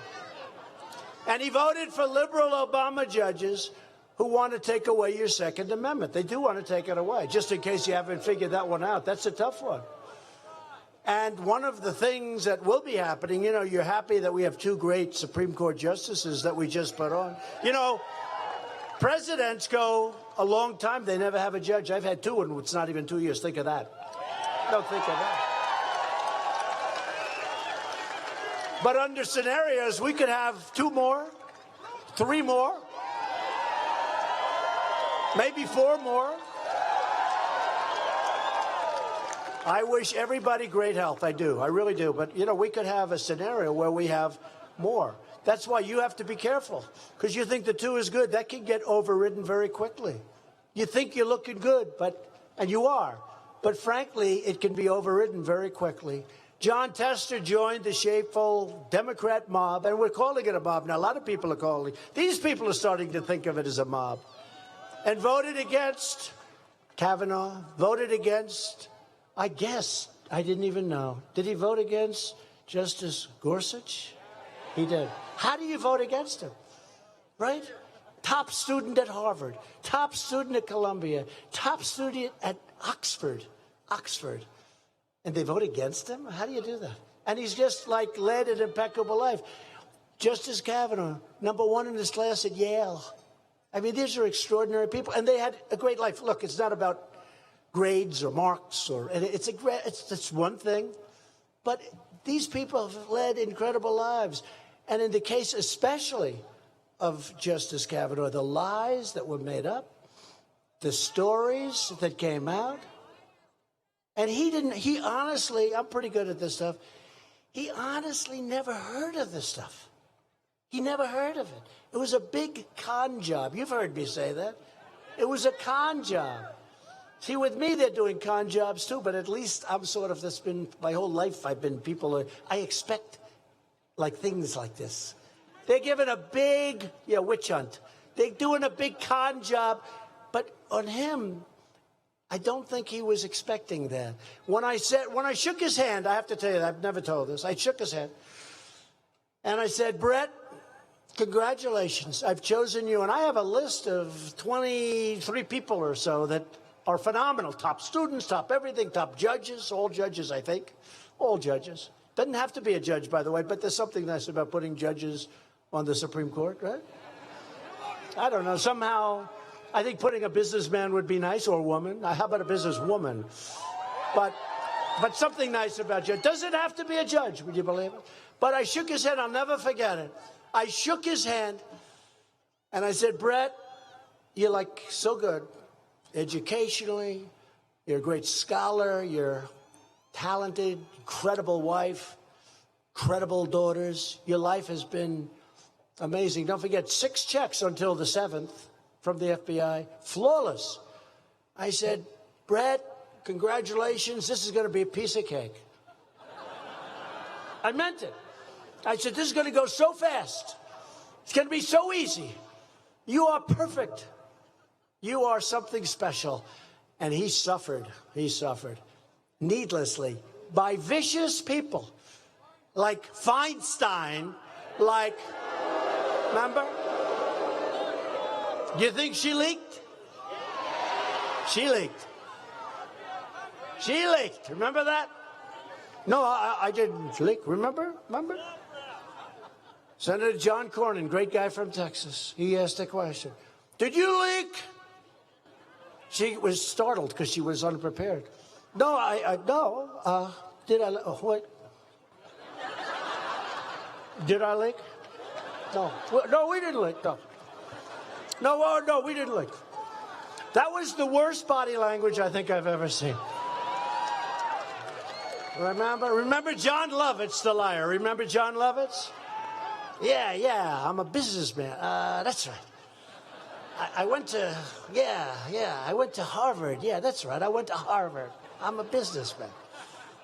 And he voted for liberal Obama judges who want to take away your Second Amendment. They do want to take it away, just in case you haven't figured that one out. That's a tough one. And one of the things that will be happening, you know, you're happy that we have two great Supreme Court justices that we just put on. You know, presidents go a long time. They never have a judge. I've had two, and it's not even 2 years. Think of that. Don't think of that. But under scenarios, we could have 2 more, 3 more, maybe 4 more. I wish everybody great health. I do. I really do. But, you know, we could have a scenario where we have more. That's why you have to be careful, because you think the 2 is good. That can get overridden very quickly. You think you're looking good, and you are. But frankly, it can be overridden very quickly. John Tester joined the shameful Democrat mob, and we're calling it a mob now. A lot of people are calling. These people are starting to think of it as a mob. And voted against Kavanaugh, voted against, I guess, I didn't even know. Did he vote against Justice Gorsuch? He did. How do you vote against him? Right? Top student at Harvard, top student at Columbia, top student at Oxford. And they vote against him? How do you do that? And he's just like led an impeccable life. Justice Kavanaugh, #1 in his class at Yale. I mean, these are extraordinary people, and they had a great life. Look, it's not about grades or marks, it's one thing, but these people have led incredible lives. And in the case especially of Justice Kavanaugh, the lies that were made up, the stories that came out, and he honestly, I'm pretty good at this stuff, he honestly never heard of this stuff. He never heard of it. It was a big con job. You've heard me say that. It was a con job. See, with me, they're doing con jobs too, but at least I'm sort of, that's been my whole life. I expect like things like this. They're giving a big, witch hunt. They're doing a big con job, but on him, I don't think he was expecting that. When I shook his hand, I have to tell you, I've never told this. I shook his hand, and I said, Brett, congratulations. I've chosen you, and I have a list of 23 people or so that are phenomenal. Top students, top everything, top judges, all judges, I think. All judges. Doesn't have to be a judge, by the way, but there's something nice about putting judges on the Supreme Court, right? I don't know. Somehow, I think putting a businessman would be nice, or a woman. How about a businesswoman? But something nice about judge. Doesn't have to be a judge, would you believe it? But I shook his hand. I'll never forget it. I shook his hand, and I said, Brett, you're like so good. Educationally, you're a great scholar, you're talented, incredible wife, incredible daughters. Your life has been amazing. Don't forget, 6 checks until the 7th from the FBI. Flawless. I said, Brett, congratulations. This is going to be a piece of cake. I meant it. I said, this is going to go so fast. It's going to be so easy. You are perfect. You are something special. And he suffered needlessly by vicious people like Feinstein, like, remember? Do you think she leaked? She leaked. She leaked. Remember that? No, I didn't leak. Remember? Senator John Cornyn, great guy from Texas. He asked a question. Did you leak? She was startled because she was unprepared. No, no. Did I? What? Did I leak? No. No, we didn't leak. No. No, we didn't leak. That was the worst body language I think I've ever seen. Remember John Lovitz, the liar. Remember John Lovitz? Yeah, I'm a businessman. That's right. I went to, I went to Harvard. Yeah, that's right. I went to Harvard. I'm a businessman.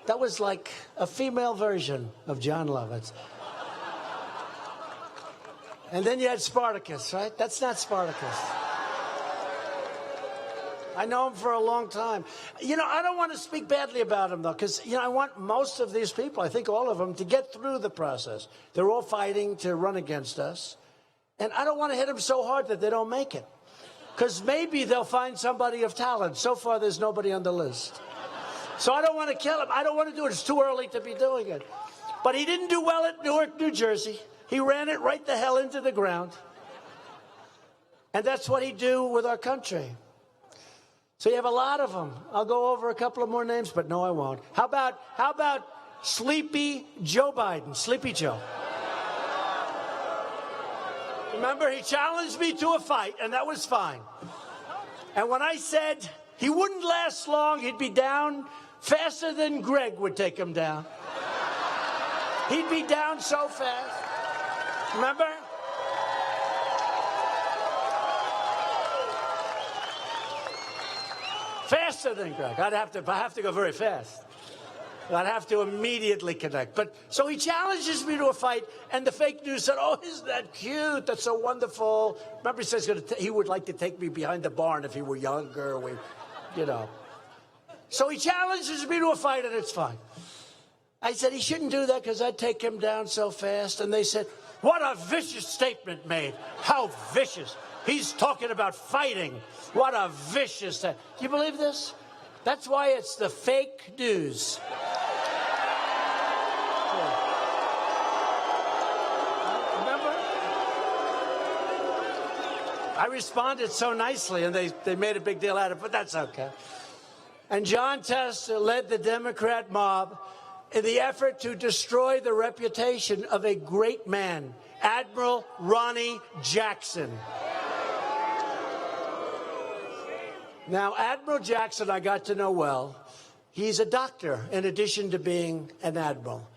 That was like a female version of John Lovitz. And then you had Spartacus, right? That's not Spartacus. I know him for a long time. You know, I don't want to speak badly about him, though, because, you know, I want most of these people, I think all of them, to get through the process. They're all fighting to run against us. And I don't want to hit them so hard that they don't make it. Because maybe they'll find somebody of talent. So far, there's nobody on the list. So I don't want to kill him. I don't want to do it. It's too early to be doing it. But he didn't do well at Newark, New Jersey. He ran it right the hell into the ground. And that's what he'd do with our country. So you have a lot of them. I'll go over a couple of more names, but no, I won't. How about Sleepy Joe Biden? Sleepy Joe. Remember, he challenged me to a fight, and that was fine. And when I said he wouldn't last long, he'd be down faster than Greg would take him down. He'd be down so fast. Remember? Faster than Greg. I have to go very fast. I'd have to immediately connect. But so he challenges me to a fight, and the fake news said, "Oh, isn't that cute? That's so wonderful." Remember, he says he would like to take me behind the barn if he were younger. So he challenges me to a fight, and it's fine. I said he shouldn't do that because I'd take him down so fast. And they said, "What a vicious statement made! How vicious! He's talking about fighting. What a vicious thing." Do you believe this? That's why it's the fake news. Remember? I responded so nicely, and they made a big deal out of it, but that's okay. And John Tester led the Democrat mob in the effort to destroy the reputation of a great man, Admiral Ronny Jackson. Now, Admiral Jackson, I got to know well. He's a doctor in addition to being an admiral.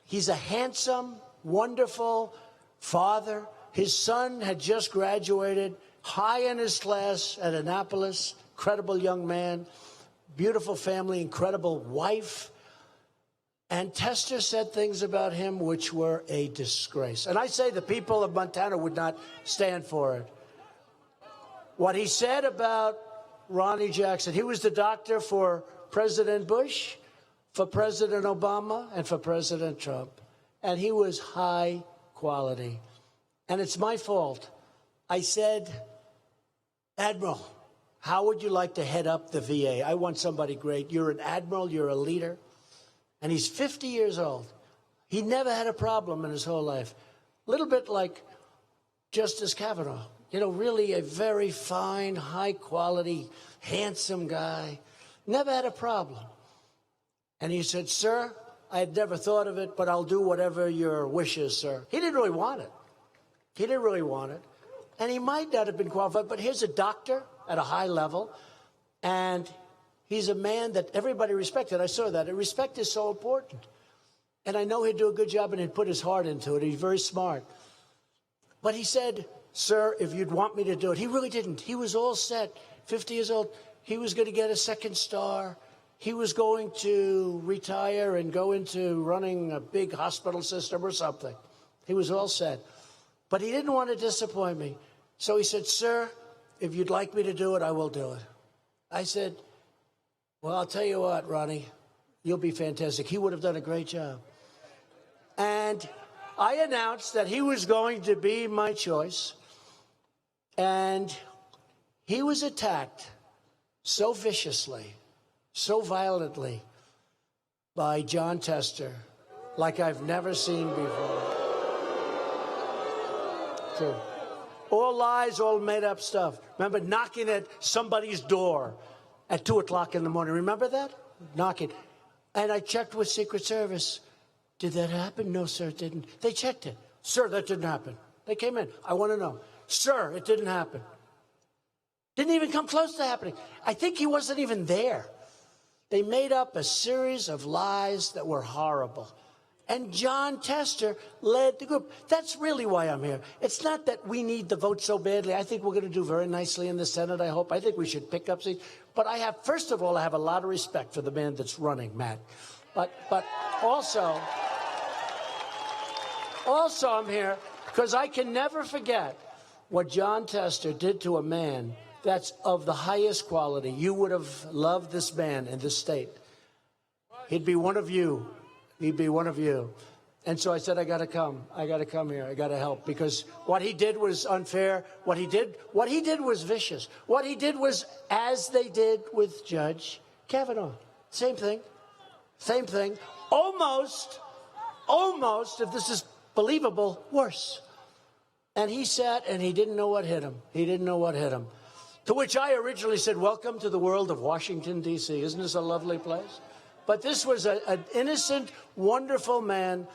He's a handsome, wonderful father. His son had just graduated, high in his class at Annapolis, incredible young man, beautiful family, incredible wife. And Tester said things about him which were a disgrace. And I say the people of Montana would not stand for it. What he said about Ronny Jackson, he was the doctor for President Bush, for President Obama, and for President Trump. And he was high quality. And it's my fault. I said, "Admiral, how would you like to head up the VA? I want somebody great. You're an admiral, you're a leader." And he's 50 years old. He never had a problem in his whole life. A little bit like Justice Kavanaugh. You know, really a very fine, high-quality, handsome guy. Never had a problem. And he said, "Sir, I had never thought of it, but I'll do whatever your wish is, sir." He didn't really want it. He didn't really want it. And he might not have been qualified, but here's a doctor at a high level, and he's a man that everybody respected. I saw that. And respect is so important. And I know he'd do a good job, and he'd put his heart into it. He's very smart. But he said, "Sir, if you'd want me to do it." He really didn't. He was all set. 50 years old. He was going to get a second star. He was going to retire and go into running a big hospital system or something. He was all set. But he didn't want to disappoint me. So he said, "Sir, if you'd like me to do it, I will do it." I said, Well, I'll tell you what, Ronnie, you'll be fantastic. He would have done a great job. And I announced that he was going to be my choice, and he was attacked so viciously, so violently by John Tester like I've never seen before. True. All lies, all made up stuff. Remember knocking at somebody's door at 2 o'clock in the morning. Remember that? Knocking. And I checked with Secret Service. Did that happen? No, sir, it didn't. They checked it. Sir, that didn't happen. They came in. I want to know. Sir, it didn't happen. Didn't even come close to happening. I think he wasn't even there. They made up a series of lies that were horrible. And John Tester led the group. That's really why I'm here. It's not that we need the vote so badly. I think we're going to do very nicely in the Senate, I hope. I think we should pick up seats. But first of all, I have a lot of respect for the man that's running, Matt. But also I'm here because I can never forget what John Tester did to a man that's of the highest quality. You would have loved this man in this state. He'd be one of you. He'd be one of you. And so I said, I got to come. I got to come here. I got to help, because what he did was unfair. What he did was vicious. What he did was, as they did with Judge Kavanaugh. Same thing. Same thing. Almost, if this is believable, worse. And he sat and he didn't know what hit him. He didn't know what hit him. To which I originally said, welcome to the world of Washington, D.C. Isn't this a lovely place? But this was an innocent, wonderful man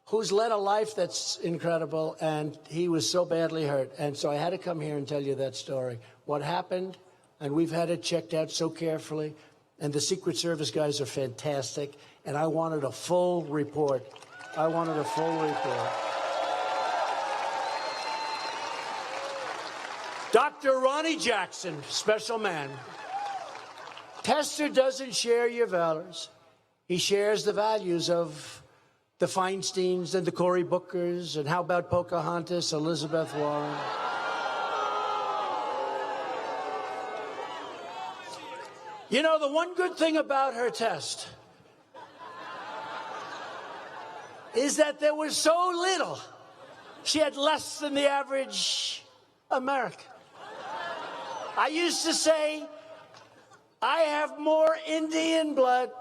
who's led a life that's incredible, and he was so badly hurt. And so I had to come here and tell you that story. What happened, and we've had it checked out so carefully, and the Secret Service guys are fantastic, and I wanted a full report. I wanted a full report. Dr. Ronny Jackson, special man. Tester doesn't share your values. He shares the values of the Feinsteins and the Cory Bookers, and how about Pocahontas, Elizabeth Warren? You know, the one good thing about her test is that there was so little. She had less than the average American. I used to say, I have more Indian blood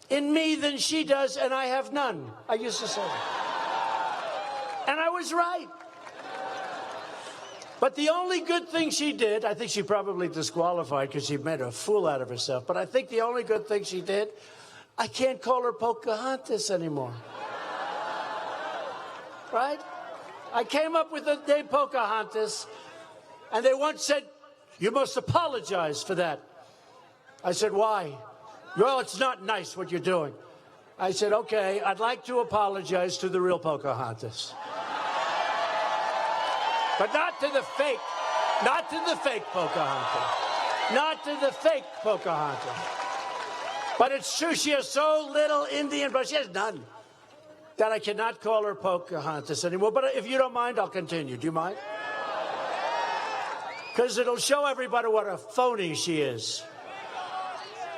in me than she does, and I have none. I used to say that. And I was right. But the only good thing she did, I think she probably disqualified because she made a fool out of herself, but I think the only good thing she did, I can't call her Pocahontas anymore. Right? I came up with the name Pocahontas, and they once said, you must apologize for that. I said, why? Well, it's not nice what you're doing. I said, okay, I'd like to apologize to the real Pocahontas. But not to the fake Pocahontas. Not to the fake Pocahontas. But it's true, she has so little Indian, but she has none, that I cannot call her Pocahontas anymore. But if you don't mind, I'll continue. Do you mind? Because it'll show everybody what a phony she is.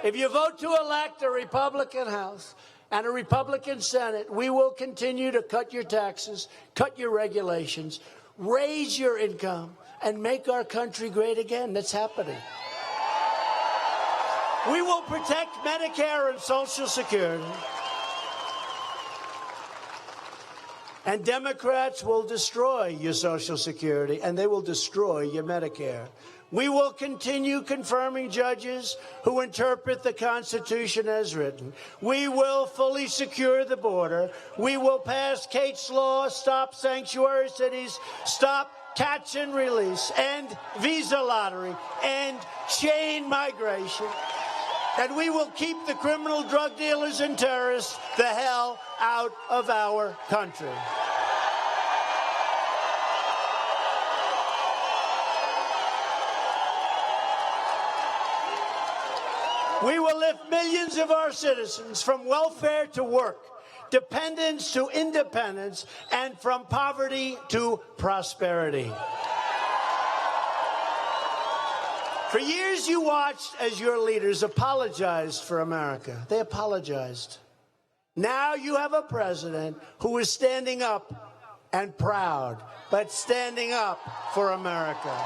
If you vote to elect a Republican House and a Republican Senate, we will continue to cut your taxes, cut your regulations, raise your income, and make our country great again. That's happening. We will protect Medicare and Social Security. And Democrats will destroy your Social Security, and they will destroy your Medicare. We will continue confirming judges who interpret the Constitution as written. We will fully secure the border. We will pass Kate's Law, stop sanctuary cities, stop catch and release, end visa lottery, end chain migration. And we will keep the criminal drug dealers and terrorists the hell out of our country. We will lift millions of our citizens from welfare to work, dependence to independence, and from poverty to prosperity. For years you watched as your leaders apologized for America. They apologized. Now you have a president who is standing up and proud, but standing up for America.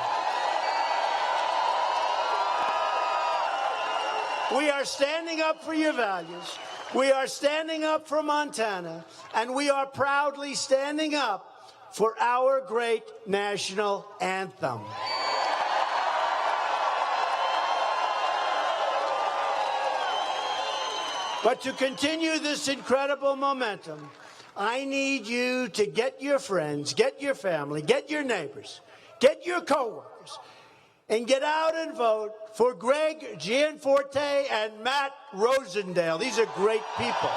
We are standing up for your values. We are standing up for Montana, and we are proudly standing up for our great national anthem. But to continue this incredible momentum, I need you to get your friends, get your family, get your neighbors, get your coworkers, and get out and vote for Greg Gianforte and Matt Rosendale. These are great people.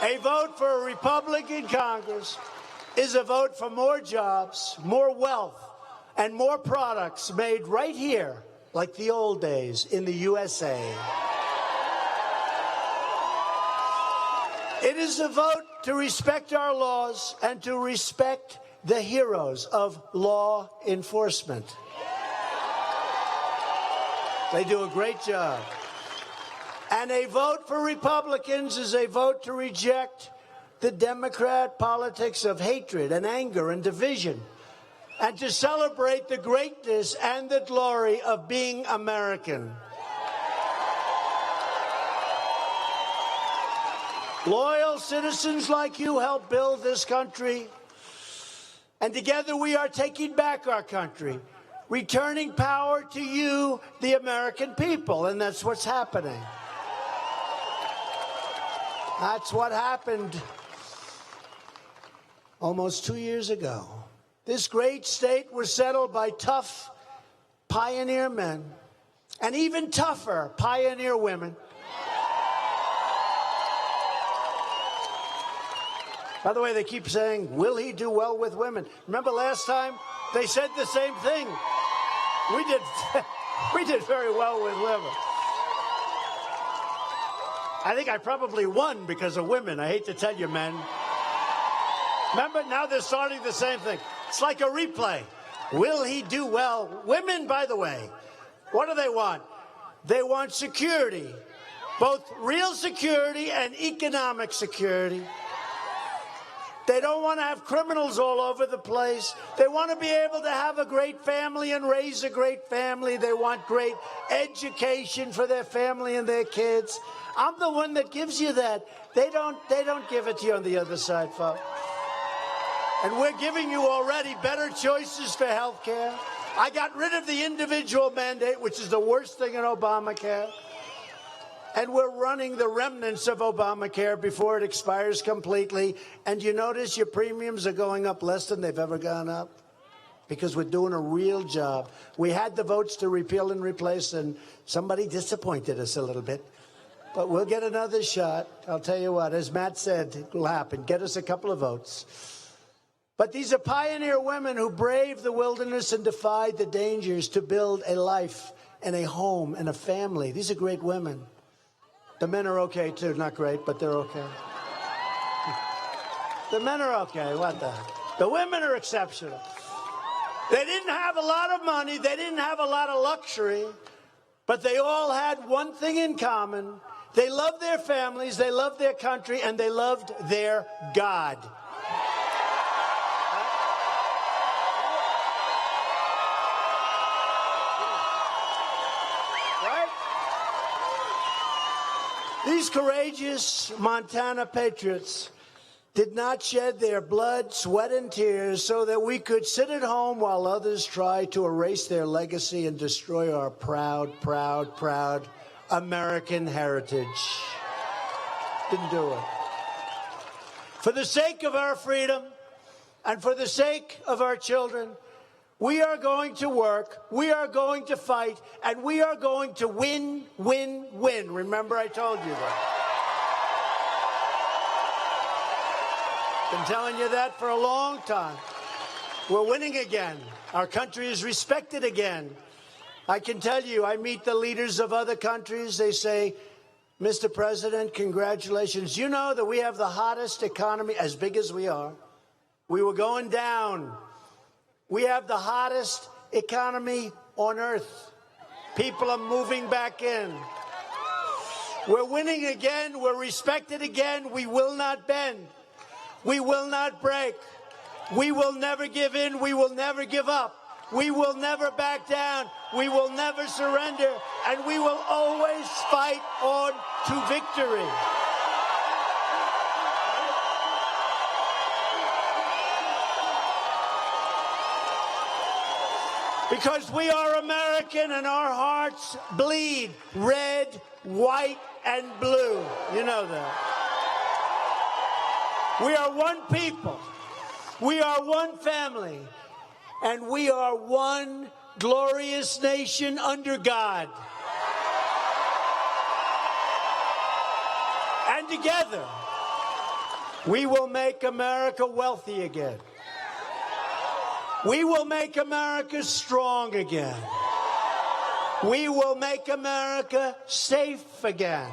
A vote for a Republican Congress is a vote for more jobs, more wealth, and more products made right here, like the old days in the USA. It is a vote to respect our laws and to respect the heroes of law enforcement. They do a great job. And a vote for Republicans is a vote to reject the Democrat politics of hatred and anger and division, and to celebrate the greatness and the glory of being American. Loyal citizens like you help build this country, and together we are taking back our country, returning power to you, the American people, and that's what's happening. That's what happened almost 2 years ago. This great state was settled by tough pioneer men and even tougher pioneer women. By the way, they keep saying, will he do well with women? Remember last time they said the same thing. We did very well with women. I think I probably won because of women. I hate to tell you, men. Remember, now they're starting the same thing. It's like a replay. Will he do well? Women, by the way, what do they want? They want security, both real security and economic security. They don't want to have criminals all over the place. They want to be able to have a great family and raise a great family. They want great education for their family and their kids. I'm the one that gives you that. They don't give it to you on the other side, folks. And we're giving you already better choices for health care. I got rid of the individual mandate, which is the worst thing in Obamacare. And we're running the remnants of Obamacare before it expires completely. And you notice your premiums are going up less than they've ever gone up? Because we're doing a real job. We had the votes to repeal and replace, and somebody disappointed us a little bit. But we'll get another shot. I'll tell you what, as Matt said, it will happen. Get us a couple of votes. But these are pioneer women who braved the wilderness and defied the dangers to build a life and a home and a family. These are great women. The men are okay, too. Not great, but they're okay. The men are okay. What the heck? The women are exceptional. They didn't have a lot of money. They didn't have a lot of luxury. But they all had one thing in common. They loved their families, they loved their country, and they loved their God. These courageous Montana patriots did not shed their blood, sweat, and tears so that we could sit at home while others try to erase their legacy and destroy our proud, proud, proud American heritage. Didn't do it. For the sake of our freedom and for the sake of our children, we are going to work, we are going to fight, and we are going to win, win, win. Remember, I told you that. Been telling you that for a long time. We're winning again. Our country is respected again. I can tell you, I meet the leaders of other countries. They say, Mr. President, congratulations. You know that we have the hottest economy, as big as we are. We were going down. We have the hottest economy on earth. People are moving back in. We're winning again. We're respected again. We will not bend. We will not break. We will never give in. We will never give up. We will never back down. We will never surrender. And we will always fight on to victory. Because we are American and our hearts bleed red, white, and blue. You know that. We are one people. We are one family. And we are one glorious nation under God. And together, we will make America wealthy again. We will make America strong again. We will make America safe again.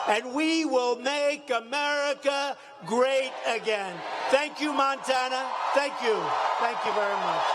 And we will make America great again. Thank you, Montana. Thank you. Thank you very much.